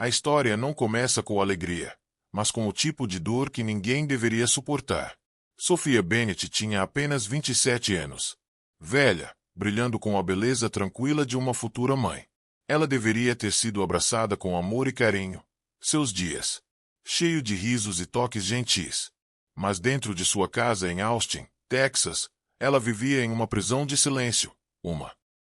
A história não começa com alegria, mas com o tipo de dor que ninguém deveria suportar. Sophia Bennett tinha apenas 27 anos. Velha, brilhando com a beleza tranquila de uma futura mãe. Ela deveria ter sido abraçada com amor e carinho. Seus dias, cheio de risos e toques gentis. Mas dentro de sua casa em Austin, Texas, ela vivia em uma prisão de silêncio.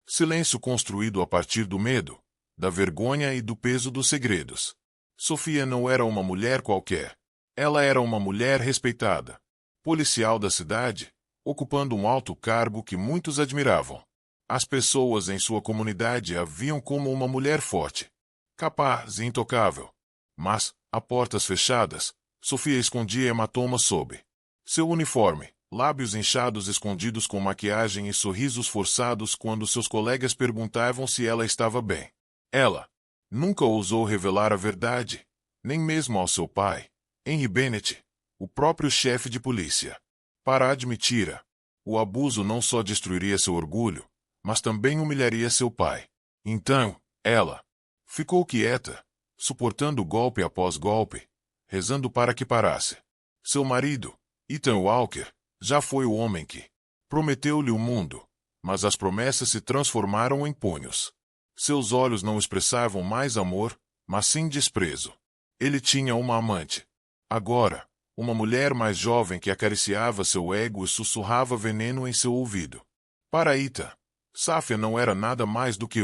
Silêncio construído a partir do medo, da vergonha e do peso dos segredos. Sophia não era uma mulher qualquer. Ela era uma mulher respeitada. Policial da cidade, ocupando um alto cargo que muitos admiravam. As pessoas em sua comunidade a viam como uma mulher forte, capaz e intocável. Mas, a portas fechadas, Sophia escondia hematomas sob seu uniforme, lábios inchados escondidos com maquiagem e sorrisos forçados quando seus colegas perguntavam se ela estava bem. Ela nunca ousou revelar a verdade, nem mesmo ao seu pai, Henry Bennett, o próprio chefe de polícia. Para admitir-a, o abuso não só destruiria seu orgulho, mas também humilharia seu pai. Então, ela ficou quieta, suportando golpe após golpe, rezando para que parasse. Seu marido, Ethan Walker, já foi o homem que prometeu-lhe o mundo, mas as promessas se transformaram em punhos. Seus olhos não expressavam mais amor, mas sim desprezo. Ele tinha uma amante. Agora, uma mulher mais jovem que acariciava seu ego e sussurrava veneno em seu ouvido. Para Ethan, Safia não era nada mais do que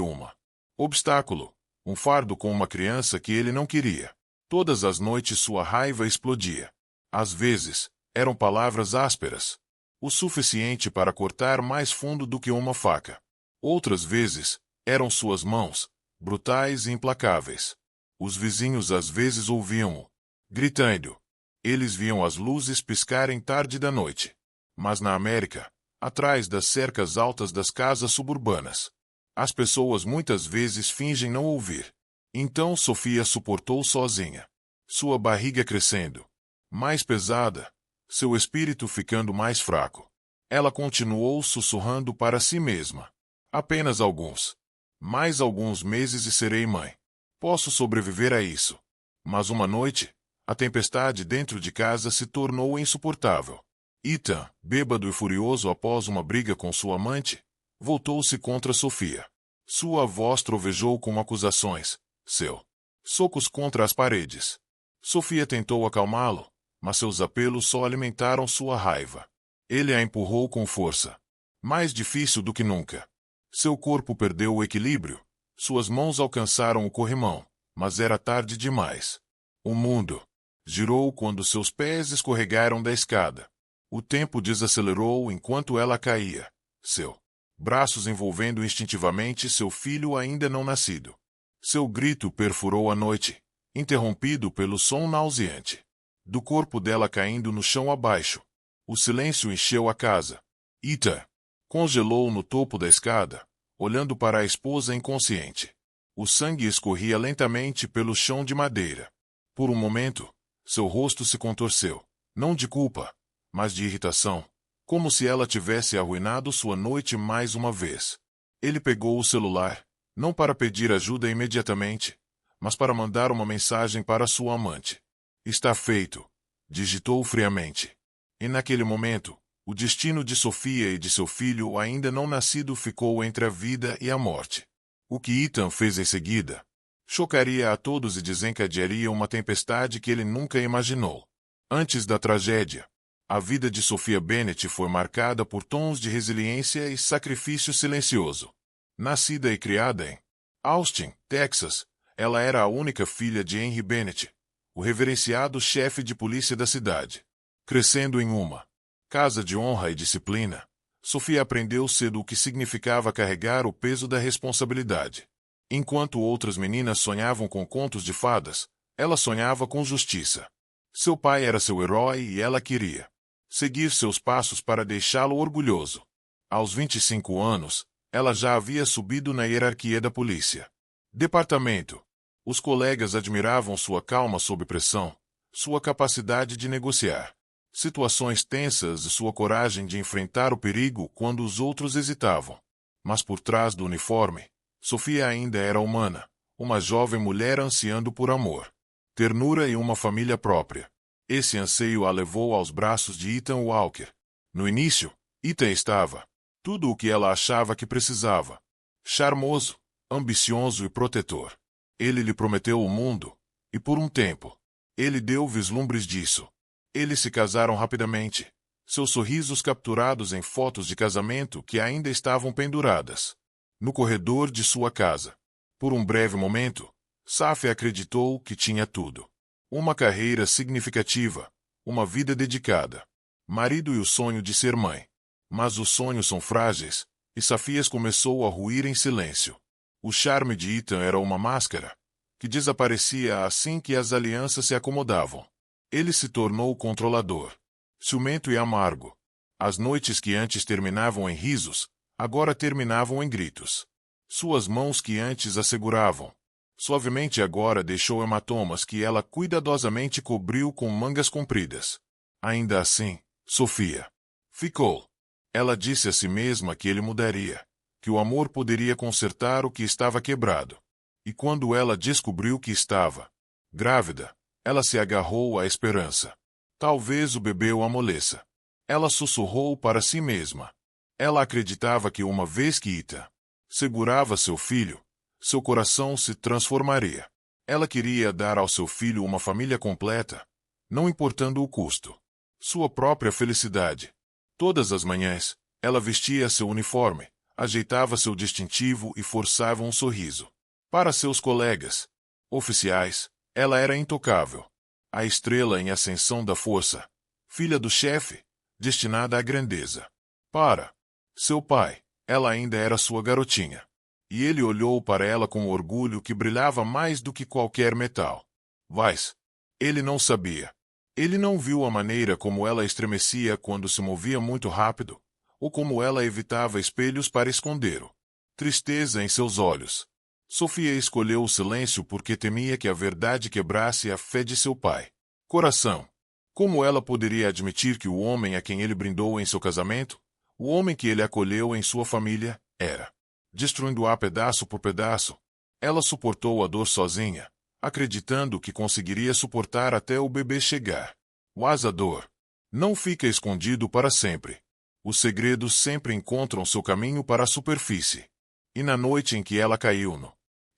obstáculo, um fardo com uma criança que ele não queria. Todas as noites sua raiva explodia. Às vezes, eram palavras ásperas, o suficiente para cortar mais fundo do que uma faca. Outras vezes, eram suas mãos, brutais e implacáveis. Os vizinhos às vezes ouviam-o gritando. Eles viam as luzes piscarem tarde da noite. Mas na América, atrás das cercas altas das casas suburbanas, as pessoas muitas vezes fingem não ouvir. Então Sophia suportou sozinha. Sua barriga crescendo, mais pesada, seu espírito ficando mais fraco. Ela continuou sussurrando para si mesma. Apenas mais alguns meses e serei mãe. Posso sobreviver a isso. Mas uma noite, a tempestade dentro de casa se tornou insuportável. Ethan, bêbado e furioso após uma briga com sua amante, voltou-se contra Sophia. Sua voz trovejou com acusações, socos contra as paredes. Sophia tentou acalmá-lo, mas seus apelos só alimentaram sua raiva. Ele a empurrou com força. Mais difícil do que nunca. Seu corpo perdeu o equilíbrio. Suas mãos alcançaram o corrimão, mas era tarde demais. O mundo girou quando seus pés escorregaram da escada. O tempo desacelerou enquanto ela caía. Braços envolvendo instintivamente seu filho ainda não nascido. Seu grito perfurou a noite, interrompido pelo som nauseante do corpo dela caindo no chão abaixo. O silêncio encheu a casa. Ethan congelou no topo da escada, olhando para a esposa inconsciente. O sangue escorria lentamente pelo chão de madeira. Por um momento, seu rosto se contorceu, não de culpa, mas de irritação, como se ela tivesse arruinado sua noite mais uma vez. Ele pegou o celular, não para pedir ajuda imediatamente, mas para mandar uma mensagem para sua amante. Está feito, digitou friamente. E naquele momento, o destino de Sophia e de seu filho ainda não nascido ficou entre a vida e a morte. O que Ethan fez em seguida chocaria a todos e desencadearia uma tempestade que ele nunca imaginou. Antes da tragédia, a vida de Sophia Bennett foi marcada por tons de resiliência e sacrifício silencioso. Nascida e criada em Austin, Texas, ela era a única filha de Henry Bennett, o reverenciado chefe de polícia da cidade. Crescendo em uma casa de honra e disciplina, Sophia aprendeu cedo o que significava carregar o peso da responsabilidade. Enquanto outras meninas sonhavam com contos de fadas, ela sonhava com justiça. Seu pai era seu herói e ela queria seguir seus passos para deixá-lo orgulhoso. Aos 25 anos, ela já havia subido na hierarquia da polícia. Departamento. Os colegas admiravam sua calma sob pressão, sua capacidade de negociar situações tensas e sua coragem de enfrentar o perigo quando os outros hesitavam. Mas por trás do uniforme, Sophia ainda era humana, uma jovem mulher ansiando por amor, ternura e uma família própria. Esse anseio a levou aos braços de Ethan Walker. No início, Ethan estava tudo o que ela achava que precisava. Charmoso, ambicioso e protetor. Ele lhe prometeu o mundo, e por um tempo, ele deu vislumbres disso. Eles se casaram rapidamente, seus sorrisos capturados em fotos de casamento que ainda estavam penduradas no corredor de sua casa. Por um breve momento, Safi acreditou que tinha tudo. Uma carreira significativa, uma vida dedicada, marido e o sonho de ser mãe. Mas os sonhos são frágeis, e Safias começou a ruir em silêncio. O charme de Ethan era uma máscara, que desaparecia assim que as alianças se acomodavam. Ele se tornou controlador, ciumento e amargo. As noites que antes terminavam em risos, agora terminavam em gritos. Suas mãos que antes a seguravam, suavemente agora deixou hematomas que ela cuidadosamente cobriu com mangas compridas. Ainda assim, Sofia ficou. Ela disse a si mesma que ele mudaria, que o amor poderia consertar o que estava quebrado. E quando ela descobriu que estava grávida, ela se agarrou à esperança. Talvez o bebê o amoleça. Ela sussurrou para si mesma. Ela acreditava que uma vez que Ethan segurava seu filho, seu coração se transformaria. Ela queria dar ao seu filho uma família completa, não importando o custo. Sua própria felicidade. Todas as manhãs, ela vestia seu uniforme, ajeitava seu distintivo e forçava um sorriso. Para seus colegas oficiais, ela era intocável. A estrela em ascensão da força, filha do chefe, destinada à grandeza. Para seu pai, ela ainda era sua garotinha. E ele olhou para ela com orgulho que brilhava mais do que qualquer metal. Mas ele não sabia. Ele não viu a maneira como ela estremecia quando se movia muito rápido, ou como ela evitava espelhos para esconder tristeza em seus olhos. Sofia escolheu o silêncio porque temia que a verdade quebrasse a fé de seu pai. Coração. Como ela poderia admitir que o homem a quem ele brindou em seu casamento, o homem que ele acolheu em sua família, era destruindo-a pedaço por pedaço? Ela suportou a dor sozinha, acreditando que conseguiria suportar até o bebê chegar. Mas a dor não fica escondido para sempre. Os segredos sempre encontram seu caminho para a superfície. E na noite em que ela caiu no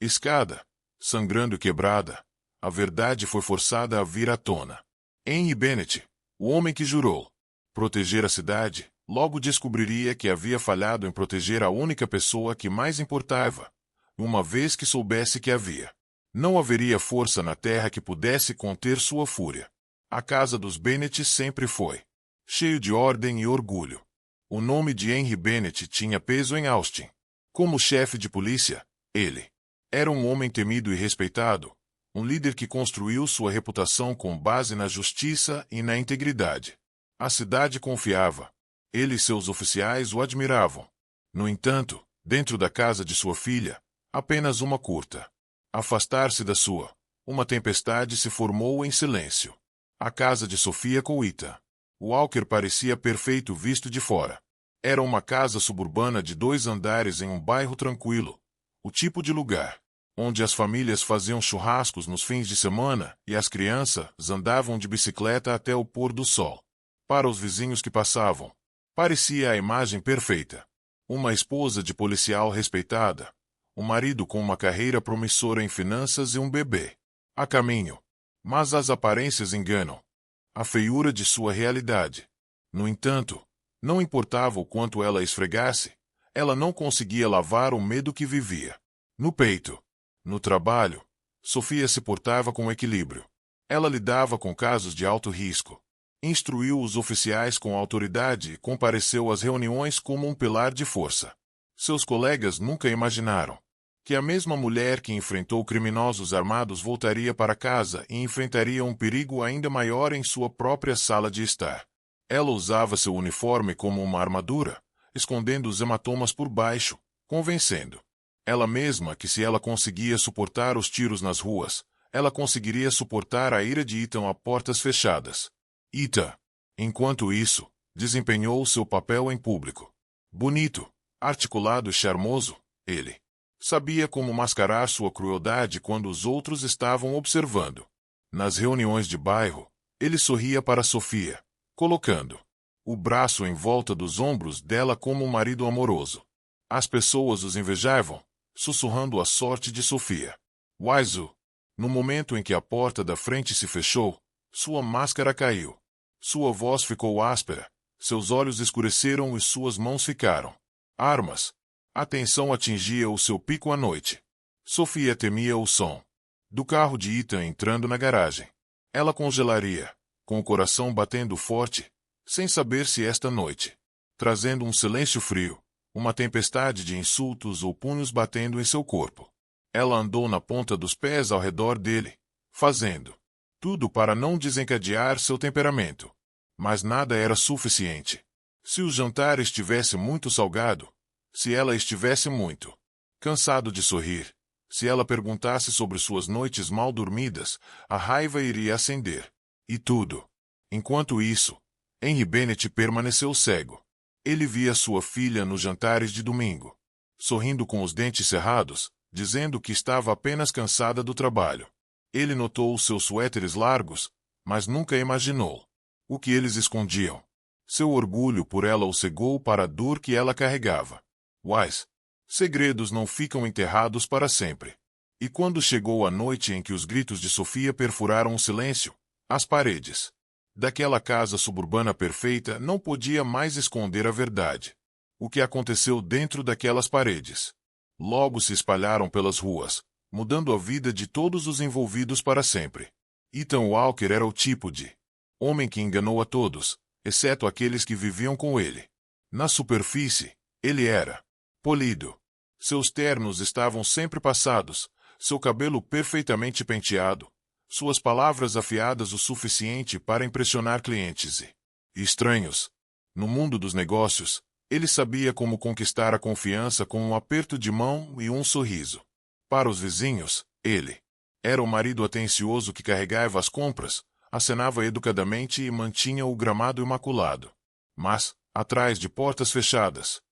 escada, sangrando e quebrada, a verdade foi forçada a vir à tona. Henry Bennett, o homem que jurou proteger a cidade, logo descobriria que havia falhado em proteger a única pessoa que mais importava, uma vez que soubesse que havia. Não haveria força na terra que pudesse conter sua fúria. A casa dos Bennett sempre foi cheio de ordem e orgulho. O nome de Henry Bennett tinha peso em Austin. Como chefe de polícia, ele era um homem temido e respeitado, um líder que construiu sua reputação com base na justiça e na integridade. A cidade confiava. Ele e seus oficiais o admiravam. No entanto, dentro da casa de sua filha, apenas uma curta. Afastar-se da sua. Uma tempestade se formou em silêncio. A casa de Sofia com Ethan Walker parecia perfeito visto de fora. Era uma casa suburbana de 2 andares em um bairro tranquilo. O tipo de lugar onde as famílias faziam churrascos nos fins de semana e as crianças andavam de bicicleta até o pôr do sol. Para os vizinhos que passavam, parecia a imagem perfeita. Uma esposa de policial respeitada, um marido com uma carreira promissora em finanças e um bebê a caminho. Mas as aparências enganam. A feiura de sua realidade. No entanto, não importava o quanto ela esfregasse, ela não conseguia lavar o medo que vivia no peito. No trabalho, Sofia se portava com equilíbrio. Ela lidava com casos de alto risco. Instruiu os oficiais com autoridade e compareceu às reuniões como um pilar de força. Seus colegas nunca imaginaram que a mesma mulher que enfrentou criminosos armados voltaria para casa e enfrentaria um perigo ainda maior em sua própria sala de estar. Ela usava seu uniforme como uma armadura, escondendo os hematomas por baixo, convencendo ela mesma que se ela conseguia suportar os tiros nas ruas, ela conseguiria suportar a ira de Ethan a portas fechadas. Ethan, enquanto isso, desempenhou seu papel em público. Bonito, articulado e charmoso, ele Sabia como mascarar sua crueldade quando os outros estavam observando. Nas reuniões de bairro, ele sorria para Sofia, colocando o braço em volta dos ombros dela como um marido amoroso. As pessoas os invejavam, sussurrando a sorte de Sofia. Waizu. No momento em que a porta da frente se fechou, sua máscara caiu. Sua voz ficou áspera, seus olhos escureceram e suas mãos ficaram armas. A tensão atingia o seu pico à noite. Sofia temia o som do carro de Ethan entrando na garagem. Ela congelaria, com o coração batendo forte, sem saber se esta noite, trazendo um silêncio frio, uma tempestade de insultos ou punhos batendo em seu corpo. Ela andou na ponta dos pés ao redor dele, fazendo tudo para não desencadear seu temperamento. Mas nada era suficiente. Se o jantar estivesse muito salgado, se ela estivesse muito cansado de sorrir, se ela perguntasse sobre suas noites mal dormidas, a raiva iria acender. E tudo. Enquanto isso, Henry Bennett permaneceu cego. Ele via sua filha nos jantares de domingo, sorrindo com os dentes cerrados, dizendo que estava apenas cansada do trabalho. Ele notou os seus suéteres largos, mas nunca imaginou o que eles escondiam. Seu orgulho por ela o cegou para a dor que ela carregava. Wise. Segredos não ficam enterrados para sempre. E quando chegou a noite em que os gritos de Sofia perfuraram o silêncio, as paredes daquela casa suburbana perfeita não podia mais esconder a verdade. O que aconteceu dentro daquelas paredes? Logo se espalharam pelas ruas, mudando a vida de todos os envolvidos para sempre. Ethan Walker era o tipo de homem que enganou a todos, exceto aqueles que viviam com ele. Na superfície, ele era polido. Seus ternos estavam sempre passados, seu cabelo perfeitamente penteado, suas palavras afiadas o suficiente para impressionar clientes e estranhos. No mundo dos negócios, ele sabia como conquistar a confiança com um aperto de mão e um sorriso. Para os vizinhos, ele era o marido atencioso que carregava as compras, acenava educadamente e mantinha o gramado imaculado. Mas, atrás de portas fechadas,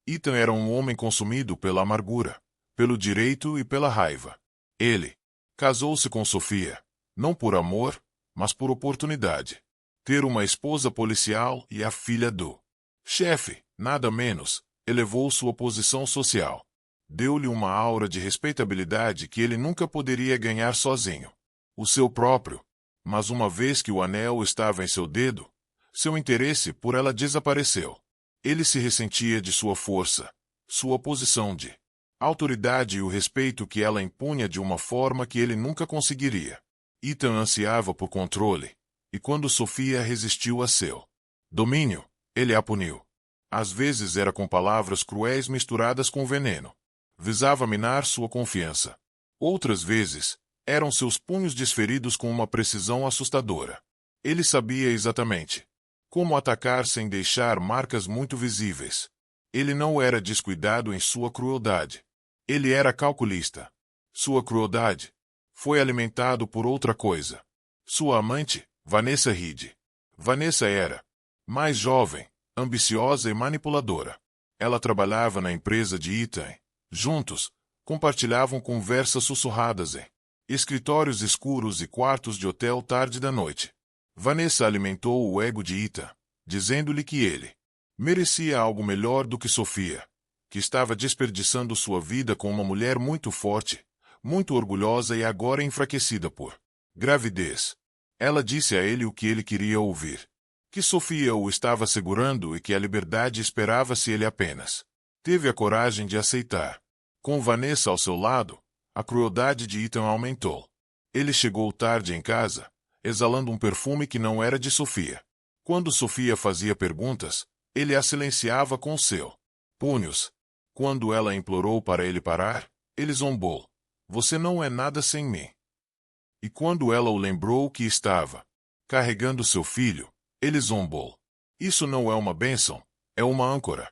Ethan era um homem consumido pela amargura, pelo direito e pela raiva. Ele casou-se com Sofia, não por amor, mas por oportunidade. Ter uma esposa policial e a filha do chefe, nada menos, elevou sua posição social. Deu-lhe uma aura de respeitabilidade que ele nunca poderia ganhar sozinho. O seu próprio. Mas uma vez que o anel estava em seu dedo, seu interesse por ela desapareceu. Ele se ressentia de sua força, sua posição de autoridade e o respeito que ela impunha de uma forma que ele nunca conseguiria. Ethan ansiava por controle, e quando Sofia resistiu a seu domínio, ele a puniu. Às vezes era com palavras cruéis misturadas com veneno. Visava minar sua confiança. Outras vezes, eram seus punhos desferidos com uma precisão assustadora. Ele sabia exatamente como atacar sem deixar marcas muito visíveis. Ele não era descuidado em sua crueldade. Ele era calculista. Sua crueldade foi alimentado por outra coisa. Sua amante, Vanessa Reed. Vanessa era mais jovem, ambiciosa e manipuladora. Ela trabalhava na empresa de Ethan. Juntos, compartilhavam conversas sussurradas em escritórios escuros e quartos de hotel tarde da noite. Vanessa alimentou o ego de Ethan, dizendo-lhe que ele merecia algo melhor do que Sofia, que estava desperdiçando sua vida com uma mulher muito forte, muito orgulhosa e agora enfraquecida por gravidez. Ela disse a ele o que ele queria ouvir, que Sofia o estava segurando e que a liberdade esperava se ele apenas teve a coragem de aceitar. Com Vanessa ao seu lado, a crueldade de Ethan aumentou. Ele chegou tarde em casa, exalando um perfume que não era de Sofia. Quando Sofia fazia perguntas, ele a silenciava com seu punhos. Quando ela implorou para ele parar, ele zombou. Você não é nada sem mim. E quando ela o lembrou que estava carregando seu filho, ele zombou. Isso não é uma bênção, é uma âncora.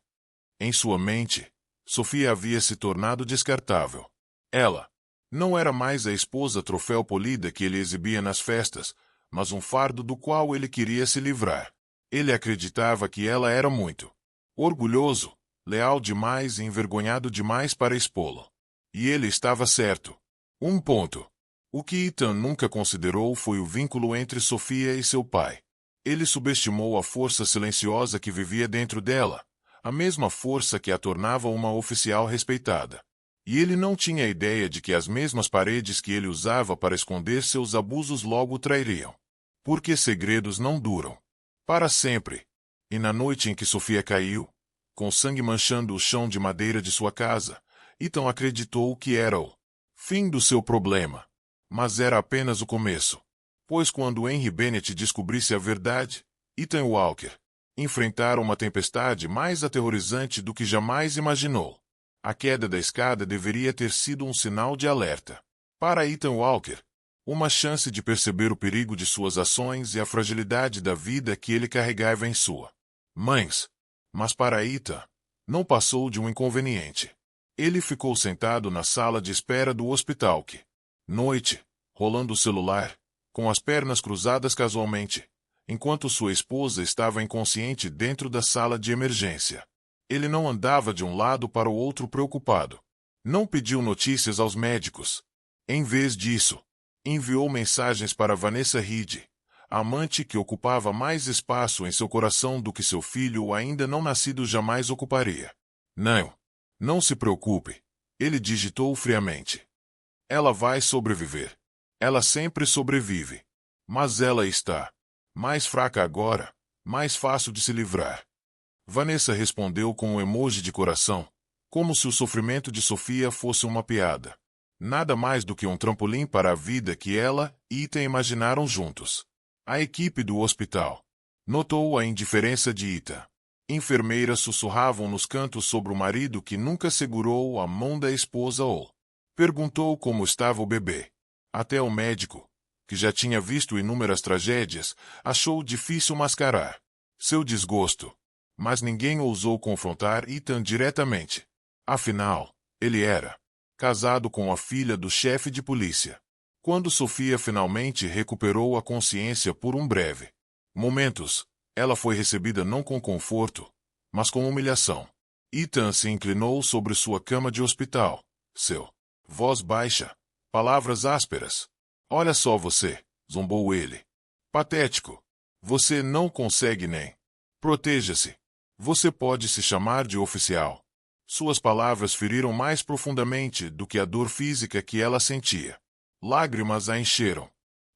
Em sua mente, Sofia havia se tornado descartável. Ela não era mais a esposa troféu polida que ele exibia nas festas, mas um fardo do qual ele queria se livrar. Ele acreditava que ela era muito orgulhoso, leal demais e envergonhado demais para expô-lo. E ele estava certo. Um ponto. O que Ethan nunca considerou foi o vínculo entre Sofia e seu pai. Ele subestimou a força silenciosa que vivia dentro dela, a mesma força que a tornava uma oficial respeitada. E ele não tinha ideia de que as mesmas paredes que ele usava para esconder seus abusos logo o trairiam. Porque segredos não duram para sempre. E na noite em que Sofia caiu, com sangue manchando o chão de madeira de sua casa, Ethan acreditou que era o fim do seu problema. Mas era apenas o começo. Pois quando Henry Bennett descobrisse a verdade, Ethan Walker enfrentara uma tempestade mais aterrorizante do que jamais imaginou. A queda da escada deveria ter sido um sinal de alerta. Para Ethan Walker, uma chance de perceber o perigo de suas ações e a fragilidade da vida que ele carregava em sua mães. Mas para Ethan, não passou de um inconveniente. Ele ficou sentado na sala de espera do hospital que noite, rolando o celular, com as pernas cruzadas casualmente, enquanto sua esposa estava inconsciente dentro da sala de emergência. Ele não andava de um lado para o outro preocupado. Não pediu notícias aos médicos. Em vez disso, enviou mensagens para Vanessa Reed, a amante que ocupava mais espaço em seu coração do que seu filho ainda não nascido jamais ocuparia. Não se preocupe, ele digitou friamente. Ela vai sobreviver. Ela sempre sobrevive. Mas ela está mais fraca agora, mais fácil de se livrar. Vanessa respondeu com um emoji de coração, como se o sofrimento de Sofia fosse uma piada. Nada mais do que um trampolim para a vida que ela e Ethan imaginaram juntos. A equipe do hospital notou a indiferença de Ethan. Enfermeiras sussurravam nos cantos sobre o marido que nunca segurou a mão da esposa ou perguntou como estava o bebê. Até o médico, que já tinha visto inúmeras tragédias, achou difícil mascarar seu desgosto. Mas ninguém ousou confrontar Ethan diretamente. Afinal, ele era casado com a filha do chefe de polícia. Quando Sofia finalmente recuperou a consciência por um breve momento, ela foi recebida não com conforto, mas com humilhação. Ethan se inclinou sobre sua cama de hospital. Seu voz baixa, palavras ásperas. Olha só você, zombou ele. Patético. Você não consegue nem. Proteja-se. Você pode se chamar de oficial. Suas palavras feriram mais profundamente do que a dor física que ela sentia. Lágrimas a encheram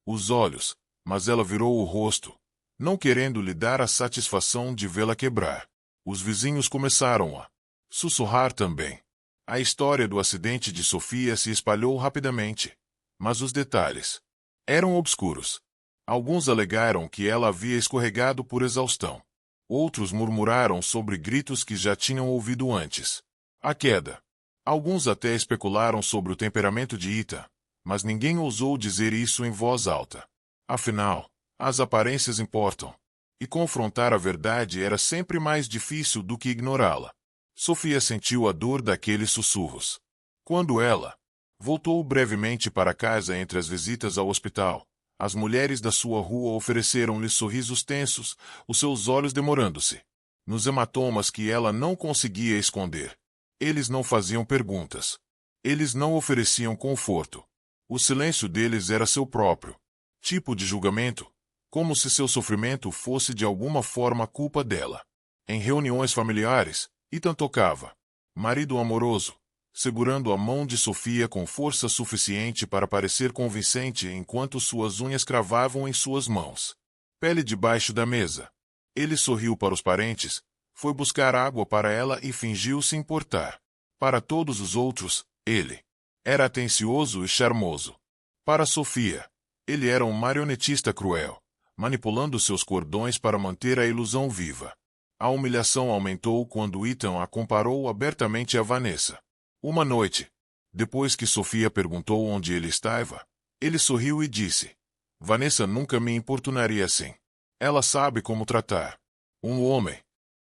os olhos, mas ela virou o rosto, não querendo lhe dar a satisfação de vê-la quebrar. Os vizinhos começaram a sussurrar também. A história do acidente de Sofia se espalhou rapidamente, mas os detalhes eram obscuros. Alguns alegaram que ela havia escorregado por exaustão. Outros murmuraram sobre gritos que já tinham ouvido antes. A queda. Alguns até especularam sobre o temperamento de Ethan, mas ninguém ousou dizer isso em voz alta. Afinal, as aparências importam. E confrontar a verdade era sempre mais difícil do que ignorá-la. Sofia sentiu a dor daqueles sussurros. Quando ela voltou brevemente para casa entre as visitas ao hospital, as mulheres da sua rua ofereceram-lhe sorrisos tensos, os seus olhos demorando-se nos hematomas que ela não conseguia esconder. Eles não faziam perguntas. Eles não ofereciam conforto. O silêncio deles era seu próprio tipo de julgamento, como se seu sofrimento fosse de alguma forma culpa dela. Em reuniões familiares, Ethan tocava marido amoroso, segurando a mão de Sofia com força suficiente para parecer convincente enquanto suas unhas cravavam em suas mãos. Pele debaixo da mesa. Ele sorriu para os parentes, foi buscar água para ela e fingiu se importar. Para todos os outros, ele era atencioso e charmoso. Para Sofia, ele era um marionetista cruel, manipulando seus cordões para manter a ilusão viva. A humilhação aumentou quando Ethan a comparou abertamente a Vanessa. Uma noite, depois que Sofia perguntou onde ele estava, ele sorriu e disse: Vanessa nunca me importunaria assim. Ela sabe como tratar um homem.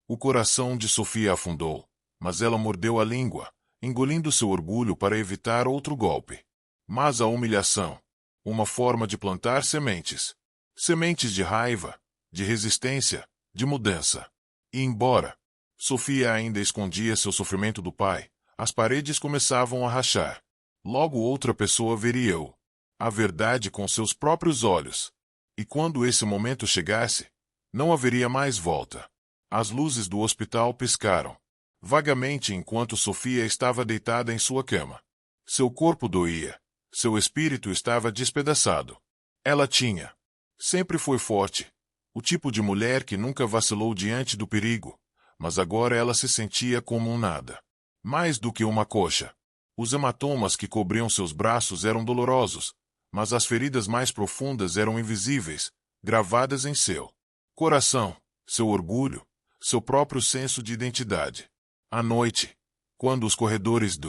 O coração de Sofia afundou, mas ela mordeu a língua, engolindo seu orgulho para evitar outro golpe. Mas a humilhação, uma forma de plantar sementes. Sementes de raiva, de resistência, de mudança. E embora Sofia ainda escondia seu sofrimento do pai. As paredes começavam a rachar. Logo outra pessoa veria-o. A verdade com seus próprios olhos. E quando esse momento chegasse, não haveria mais volta. As luzes do hospital piscaram vagamente enquanto Sofia estava deitada em sua cama. Seu corpo doía. Seu espírito estava despedaçado. Ela sempre foi forte. O tipo de mulher que nunca vacilou diante do perigo. Mas agora ela se sentia como um nada. Mais do que uma coxa. Os hematomas que cobriam seus braços eram dolorosos, mas as feridas mais profundas eram invisíveis, gravadas em seu coração, seu orgulho, seu próprio senso de identidade. À noite, quando os corredores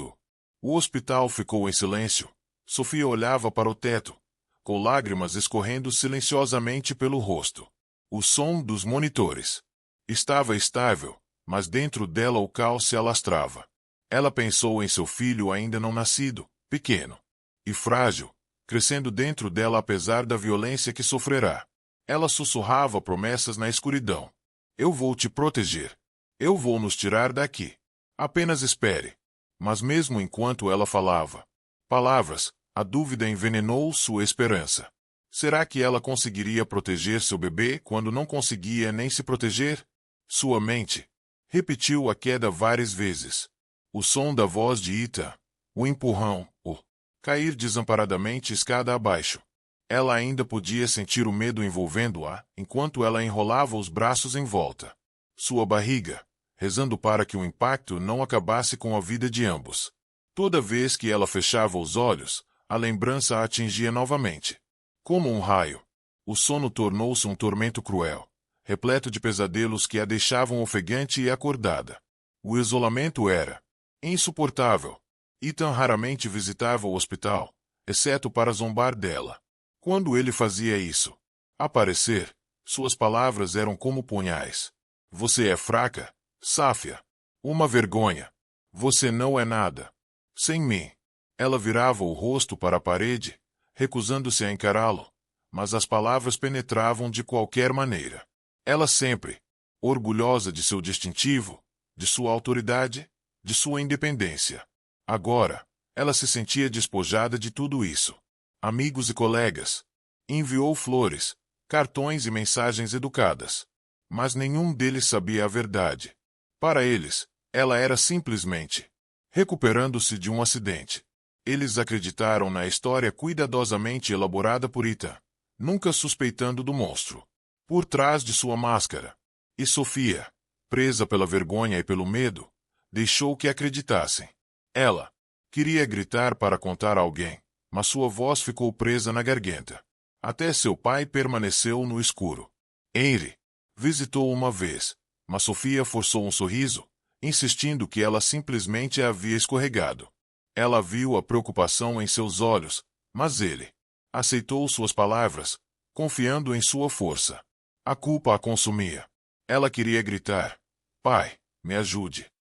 o hospital ficou em silêncio, Sofia olhava para o teto, com lágrimas escorrendo silenciosamente pelo rosto. O som dos monitores estava estável, mas dentro dela o caos se alastrava. Ela pensou em seu filho ainda não nascido, pequeno e frágil, crescendo dentro dela apesar da violência que sofrerá. Ela sussurrava promessas na escuridão. Eu vou te proteger. Eu vou nos tirar daqui. Apenas espere. Mas mesmo enquanto ela falava palavras, a dúvida envenenou sua esperança. Será que ela conseguiria proteger seu bebê quando não conseguia nem se proteger? Sua mente repetiu a queda várias vezes. O som da voz de Ita, o empurrão, o cair desamparadamente escada abaixo. Ela ainda podia sentir o medo envolvendo-a enquanto ela enrolava os braços em volta. Sua barriga, rezando para que o impacto não acabasse com a vida de ambos. Toda vez que ela fechava os olhos, a lembrança a atingia novamente. Como um raio, o sono tornou-se um tormento cruel, repleto de pesadelos que a deixavam ofegante e acordada. O isolamento era insuportável. Ethan raramente visitava o hospital, exceto para zombar dela. Quando ele fazia isso, aparecer, suas palavras eram como punhais. Você é fraca, Safia. Uma vergonha. Você não é nada. Sem mim. Ela virava o rosto para a parede, recusando-se a encará-lo, mas as palavras penetravam de qualquer maneira. Ela sempre, orgulhosa de seu distintivo, de sua autoridade, de sua independência. Agora, ela se sentia despojada de tudo isso. Amigos e colegas. Enviou flores, cartões e mensagens educadas. Mas nenhum deles sabia a verdade. Para eles, ela era simplesmente recuperando-se de um acidente. Eles acreditaram na história cuidadosamente elaborada por Ita, nunca suspeitando do monstro por trás de sua máscara. E Sofia, presa pela vergonha e pelo medo, deixou que acreditassem. Ela queria gritar para contar a alguém, mas sua voz ficou presa na garganta. Até seu pai permaneceu no escuro. Henry visitou uma vez, mas Sofia forçou um sorriso, insistindo que ela simplesmente havia escorregado. Ela viu a preocupação em seus olhos, mas ele aceitou suas palavras, confiando em sua força. A culpa a consumia. Ela queria gritar: Pai, me ajude.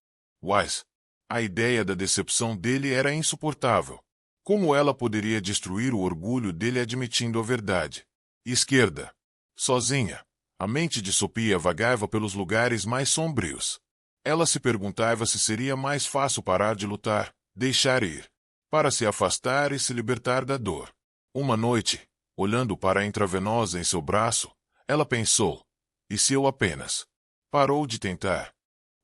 Mas a ideia da decepção dele era insuportável. Como ela poderia destruir o orgulho dele admitindo a verdade? Esquerda. Sozinha. A mente de Sofia vagava pelos lugares mais sombrios. Ela se perguntava se seria mais fácil parar de lutar, deixar ir, para se afastar e se libertar da dor. Uma noite, olhando para a intravenosa em seu braço, ela pensou: e se eu apenas parou de tentar?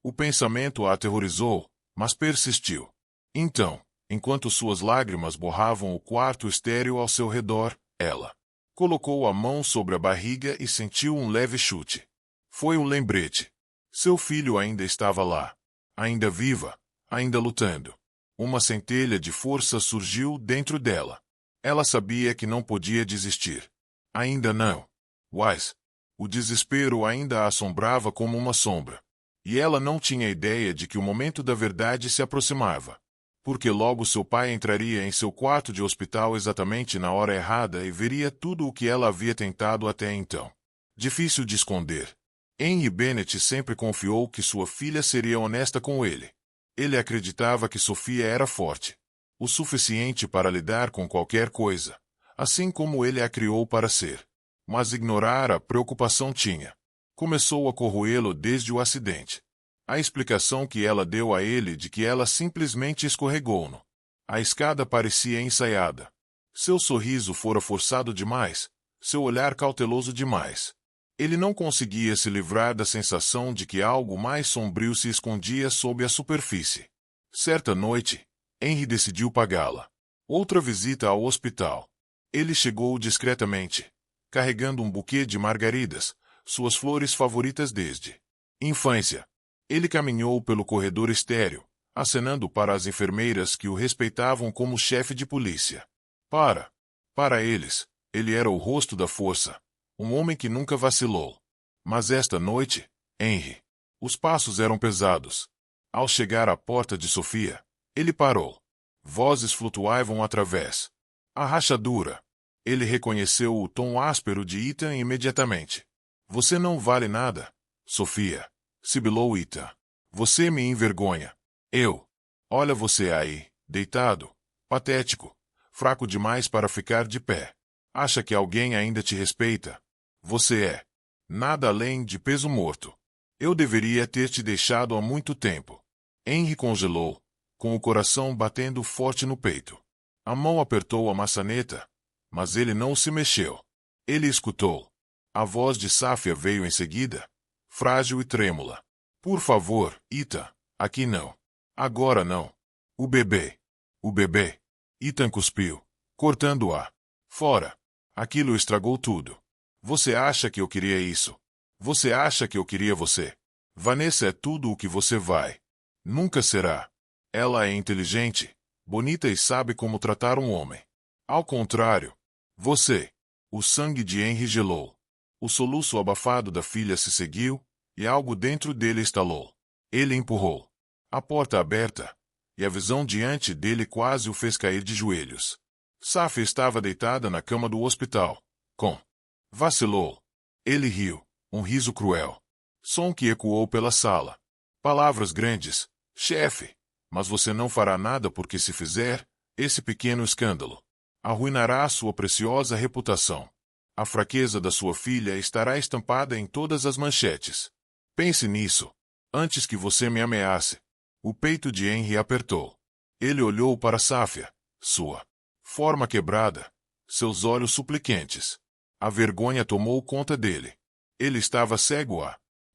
O pensamento a aterrorizou, mas persistiu. Então, enquanto suas lágrimas borravam o quarto estéril ao seu redor, ela colocou a mão sobre a barriga e sentiu um leve chute. Foi um lembrete. Seu filho ainda estava lá. Ainda viva, ainda lutando. Uma centelha de força surgiu dentro dela. Ela sabia que não podia desistir. Ainda não. Mas o desespero ainda a assombrava como uma sombra. E ela não tinha ideia de que o momento da verdade se aproximava. Porque logo seu pai entraria em seu quarto de hospital exatamente na hora errada e veria tudo o que ela havia tentado até então. Difícil de esconder. Henry Bennett sempre confiou que sua filha seria honesta com ele. Ele acreditava que Sofia era forte o suficiente para lidar com qualquer coisa, assim como ele a criou para ser. Mas ignorar a preocupação tinha começou a corroê-lo desde o acidente. A explicação que ela deu a ele de que ela simplesmente escorregou-no. A escada parecia ensaiada. Seu sorriso fora forçado demais, seu olhar cauteloso demais. Ele não conseguia se livrar da sensação de que algo mais sombrio se escondia sob a superfície. Certa noite, Henry decidiu pagá-la. Outra visita ao hospital. Ele chegou discretamente, carregando um buquê de margaridas, suas flores favoritas desde infância. Ele caminhou pelo corredor estéril, acenando para as enfermeiras que o respeitavam como chefe de polícia. Para eles, ele era o rosto da força, um homem que nunca vacilou. Mas esta noite, Henry, os passos eram pesados. Ao chegar à porta de Sofia, ele parou. Vozes flutuavam através. A rachadura. Ele reconheceu o tom áspero de Ethan imediatamente. Você não vale nada, Sofia, sibilou Ethan. Você me envergonha. Olha você aí, deitado, patético, fraco demais para ficar de pé. Acha que alguém ainda te respeita? Você é nada além de peso morto. Eu deveria ter te deixado há muito tempo. Henry congelou, com o coração batendo forte no peito. A mão apertou a maçaneta, mas ele não se mexeu. Ele escutou. A voz de Safia veio em seguida, frágil e trêmula. Por favor, Ethan, aqui não. Agora não. O bebê. O bebê. Ethan cuspiu, cortando-a. Fora. Aquilo estragou tudo. Você acha que eu queria isso? Você acha que eu queria você? Vanessa é tudo o que você vai. Nunca será. Ela é inteligente, bonita e sabe como tratar um homem. Ao contrário. Você. O sangue de Henry gelou. O soluço abafado da filha se seguiu, e algo dentro dele estalou. Ele empurrou a porta aberta, e a visão diante dele quase o fez cair de joelhos. Safia estava deitada na cama do hospital. Vacilou. Ele riu, um riso cruel. Som que ecoou pela sala. Palavras grandes. Chefe, mas você não fará nada porque se fizer, esse pequeno escândalo arruinará a sua preciosa reputação. A fraqueza da sua filha estará estampada em todas as manchetes. Pense nisso, antes que você me ameace. O peito de Henry apertou. Ele olhou para Safia, sua forma quebrada, seus olhos suplicantes. A vergonha tomou conta dele. Ele estava cego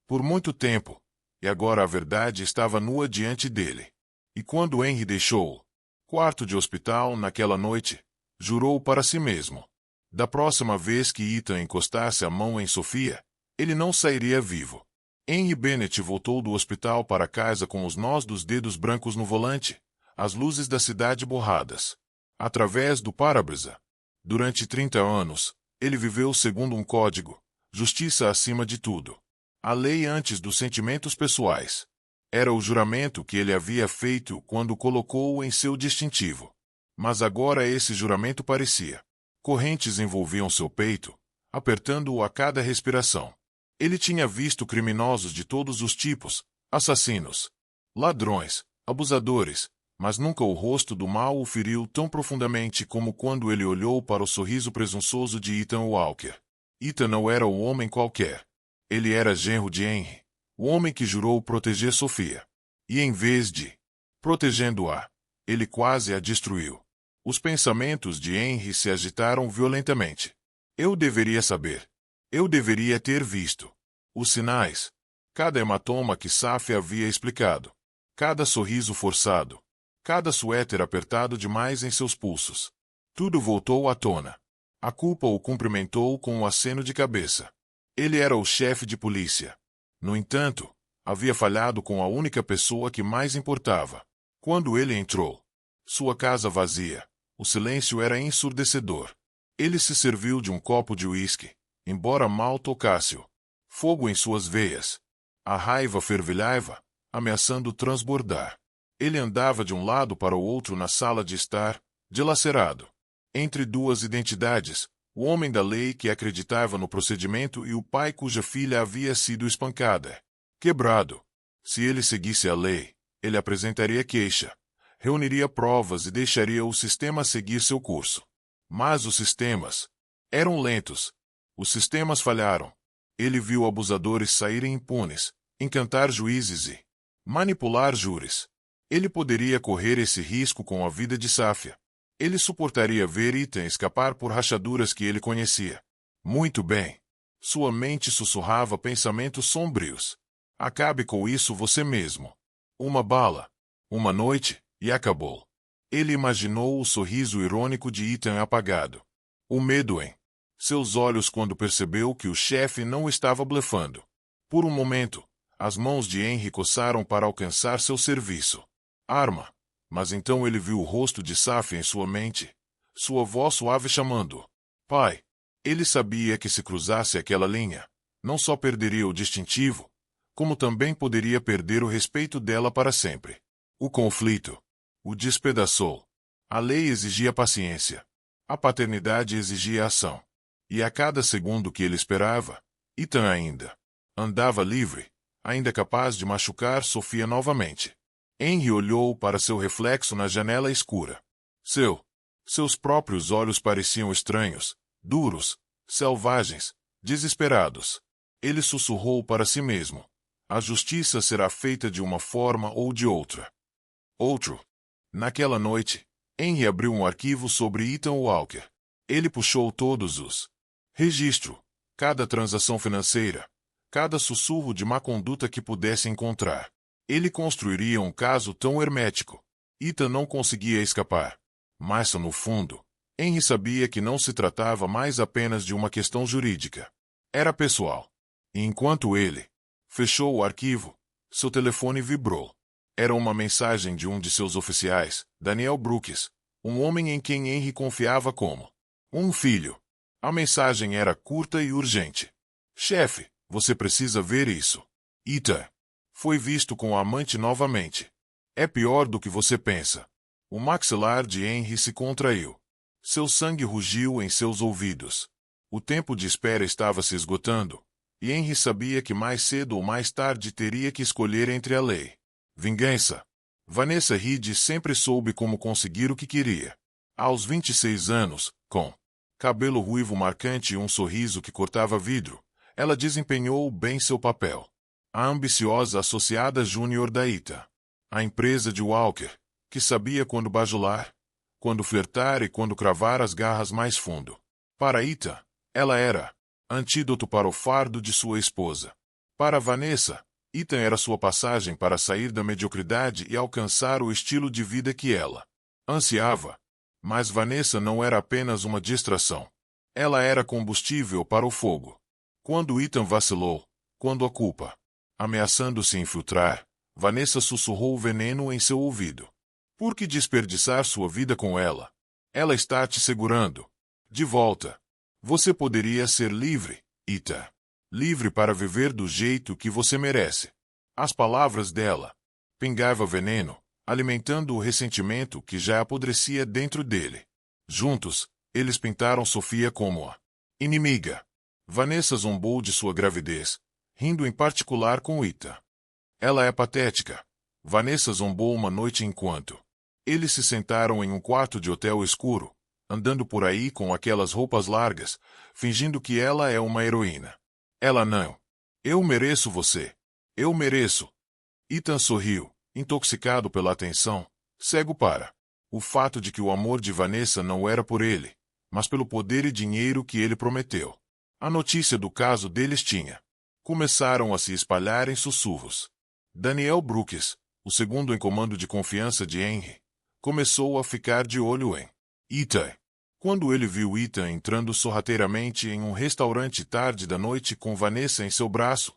por muito tempo, e agora a verdade estava nua diante dele. E quando Henry deixou o quarto de hospital naquela noite, jurou para si mesmo. Da próxima vez que Ethan encostasse a mão em Sofia, ele não sairia vivo. Henry Bennett voltou do hospital para casa com os nós dos dedos brancos no volante, as luzes da cidade borradas. Através do para-brisa. Durante 30 anos, ele viveu segundo um código: justiça acima de tudo. A lei antes dos sentimentos pessoais. Era o juramento que ele havia feito quando colocou-o em seu distintivo. Mas agora esse juramento parecia. Correntes envolviam seu peito, apertando-o a cada respiração. Ele tinha visto criminosos de todos os tipos, assassinos, ladrões, abusadores, mas nunca o rosto do mal o feriu tão profundamente como quando ele olhou para o sorriso presunçoso de Ethan Walker. Ethan não era um homem qualquer. Ele era genro de Henry, o homem que jurou proteger Sofia. E em vez de protegendo-a, ele quase a destruiu. Os pensamentos de Henry se agitaram violentamente. Eu deveria saber. Eu deveria ter visto. Os sinais. Cada hematoma que Safia havia explicado. Cada sorriso forçado. Cada suéter apertado demais em seus pulsos. Tudo voltou à tona. A culpa o cumprimentou com um aceno de cabeça. Ele era o chefe de polícia. No entanto, havia falhado com a única pessoa que mais importava. Quando ele entrou, sua casa vazia, o silêncio era ensurdecedor. Ele se serviu de um copo de uísque, embora mal tocasse-o. Fogo em suas veias. A raiva fervilhava, ameaçando transbordar. Ele andava de um lado para o outro na sala de estar, dilacerado. Entre duas identidades, o homem da lei que acreditava no procedimento e o pai cuja filha havia sido espancada. Quebrado. Se ele seguisse a lei, ele apresentaria queixa, reuniria provas e deixaria o sistema seguir seu curso. Mas os sistemas eram lentos. Os sistemas falharam. Ele viu abusadores saírem impunes, encantar juízes e Manipular júris. Ele poderia correr esse risco com a vida de Safia. Ele suportaria ver Ethan escapar por rachaduras que ele conhecia. Muito bem. Sua mente sussurrava pensamentos sombrios. Acabe com isso você mesmo. Uma bala. Uma noite, e acabou. Ele imaginou o sorriso irônico de Ethan apagado. O medo em seus olhos quando percebeu que o chefe não estava blefando. Por um momento, as mãos de Henry coçaram para alcançar seu serviço. Arma. Mas então ele viu o rosto de Safia em sua mente. Sua voz suave chamando. Pai. Ele sabia que se cruzasse aquela linha, não só perderia o distintivo, como também poderia perder o respeito dela para sempre. O conflito o despedaçou. A lei exigia paciência. A paternidade exigia ação. E a cada segundo que ele esperava, Ethan ainda andava livre, ainda capaz de machucar Sofia novamente. Henry olhou para seu reflexo na janela escura. Seus próprios olhos pareciam estranhos, duros, selvagens, desesperados. Ele sussurrou para si mesmo. A justiça será feita de uma forma ou de outra. Naquela noite, Henry abriu um arquivo sobre Ethan Walker. Ele puxou todos os registros, cada transação financeira, cada sussurro de má conduta que pudesse encontrar. Ele construiria um caso tão hermético. Ethan não conseguia escapar. Mas, no fundo, Henry sabia que não se tratava mais apenas de uma questão jurídica. Era pessoal. E enquanto ele fechou o arquivo, seu telefone vibrou. Era uma mensagem de um de seus oficiais, Daniel Brooks, um homem em quem Henry confiava como um filho. A mensagem era curta e urgente. Chefe, você precisa ver isso. Ethan foi visto com a amante novamente. É pior do que você pensa. O maxilar de Henry se contraiu. Seu sangue rugiu em seus ouvidos. O tempo de espera estava se esgotando, e Henry sabia que mais cedo ou mais tarde teria que escolher entre a lei. Vingança. Vanessa Reed sempre soube como conseguir o que queria. Aos 26 anos, com cabelo ruivo marcante e um sorriso que cortava vidro, ela desempenhou bem seu papel. A ambiciosa associada júnior da Ethan. A empresa de Walker, que sabia quando bajular, quando flertar e quando cravar as garras mais fundo. Para Ethan, ela era antídoto para o fardo de sua esposa. Para Vanessa, Ethan era sua passagem para sair da mediocridade e alcançar o estilo de vida que ela ansiava. Mas Vanessa não era apenas uma distração. Ela era combustível para o fogo. Quando Ethan vacilou, quando a culpa ameaçando se infiltrar, Vanessa sussurrou veneno em seu ouvido. Por que desperdiçar sua vida com ela? Ela está te segurando. De volta. Você poderia ser livre, Ethan. Livre para viver do jeito que você merece. As palavras dela pingava veneno, alimentando o ressentimento que já apodrecia dentro dele. Juntos, eles pintaram Sofia como a inimiga. Vanessa zombou de sua gravidez, rindo em particular com Ethan. Ela é patética. Vanessa zombou uma noite enquanto eles se sentaram em um quarto de hotel escuro, andando por aí com aquelas roupas largas, fingindo que ela é uma heroína. Ela não. Eu mereço você. Eu mereço. Ethan sorriu, intoxicado pela atenção, cego para o fato de que o amor de Vanessa não era por ele, mas pelo poder e dinheiro que ele prometeu. A notícia do caso deles tinha começaram a se espalhar em sussurros. Daniel Brooks, o segundo em comando de confiança de Henry, começou a ficar de olho em Ethan. Quando ele viu Ethan entrando sorrateiramente em um restaurante tarde da noite com Vanessa em seu braço,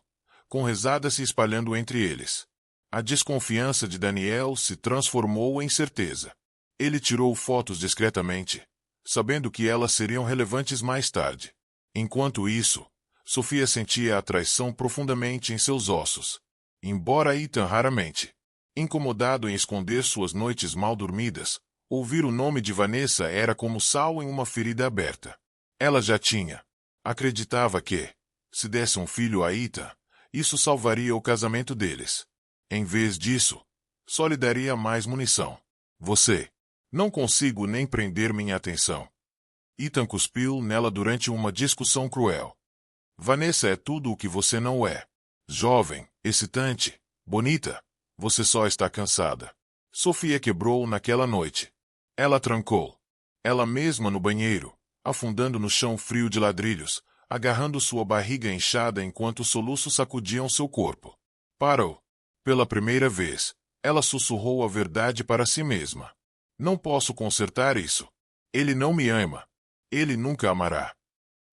com risada se espalhando entre eles, a desconfiança de Daniel se transformou em certeza. Ele tirou fotos discretamente, sabendo que elas seriam relevantes mais tarde. Enquanto isso, Sofia sentia a traição profundamente em seus ossos. Embora Ethan raramente, incomodado em esconder suas noites mal dormidas, ouvir o nome de Vanessa era como sal em uma ferida aberta. Ela já tinha. Acreditava que, se desse um filho a Ethan, isso salvaria o casamento deles. Em vez disso, só lhe daria mais munição. Você. Não consigo nem prender minha atenção. Ethan cuspiu nela durante uma discussão cruel. Vanessa é tudo o que você não é. Jovem, excitante, bonita, Você só está cansada. Sofia quebrou naquela noite. Ela trancou. Ela mesma no banheiro, afundando no chão frio de ladrilhos, agarrando sua barriga inchada enquanto os soluços sacudiam seu corpo. Parou. Pela primeira vez, ela sussurrou a verdade para si mesma. Não posso consertar isso. Ele não me ama. Ele nunca amará.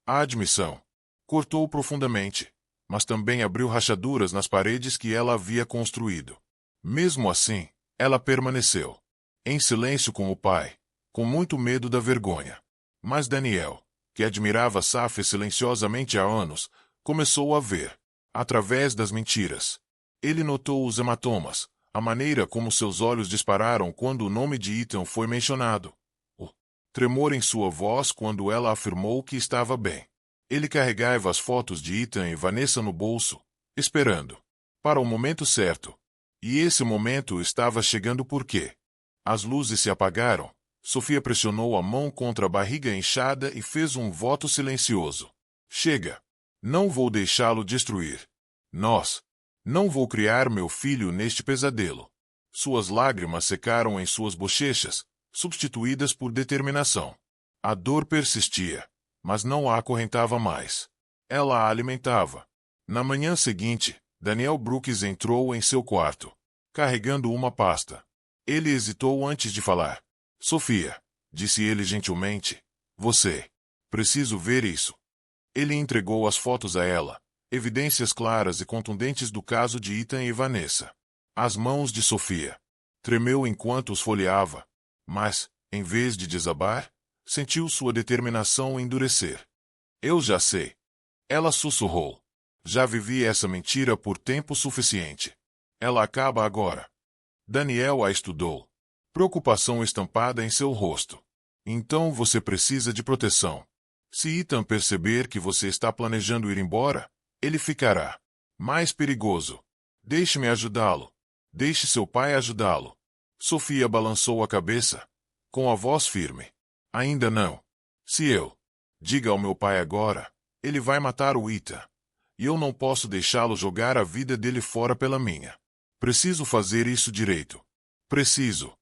A admissão cortou profundamente, mas também abriu rachaduras nas paredes que ela havia construído. Mesmo assim, ela permaneceu, em silêncio com o pai, com muito medo da vergonha. Mas Daniel, que admirava Safia silenciosamente há anos, começou a ver, através das mentiras. Ele notou os hematomas, a maneira como seus olhos dispararam quando o nome de Ethan foi mencionado. O tremor em sua voz quando ela afirmou que estava bem. Ele carregava as fotos de Ethan e Vanessa no bolso, esperando para o momento certo. E esse momento estava chegando porque as luzes se apagaram. Sofia pressionou a mão contra a barriga inchada e fez um voto silencioso. Chega. Não vou deixá-lo destruir. Não vou criar meu filho neste pesadelo. Suas lágrimas secaram em suas bochechas, substituídas por determinação. A dor persistia, mas não a acorrentava mais. Ela a alimentava. Na manhã seguinte, Daniel Brooks entrou em seu quarto, carregando uma pasta. Ele hesitou antes de falar. Sofia, disse ele gentilmente, preciso ver isso. Ele entregou as fotos a ela, evidências claras e contundentes do caso de Ethan e Vanessa. As mãos de Sofia tremeu enquanto os folheava, mas, em vez de desabar, sentiu sua determinação endurecer. Eu já sei. Ela sussurrou. Já vivi essa mentira por tempo suficiente. Ela acaba agora. Daniel a estudou. Preocupação estampada em seu rosto. Então você precisa de proteção. Se Ethan perceber que você está planejando ir embora, ele ficará mais perigoso. Deixe-me ajudá-lo. Deixe seu pai ajudá-lo. Sofia balançou a cabeça, com a voz firme. Ainda não. Se eu diga ao meu pai agora, ele vai matar o Ethan. E eu não posso deixá-lo jogar a vida dele fora pela minha. Preciso fazer isso direito. Preciso.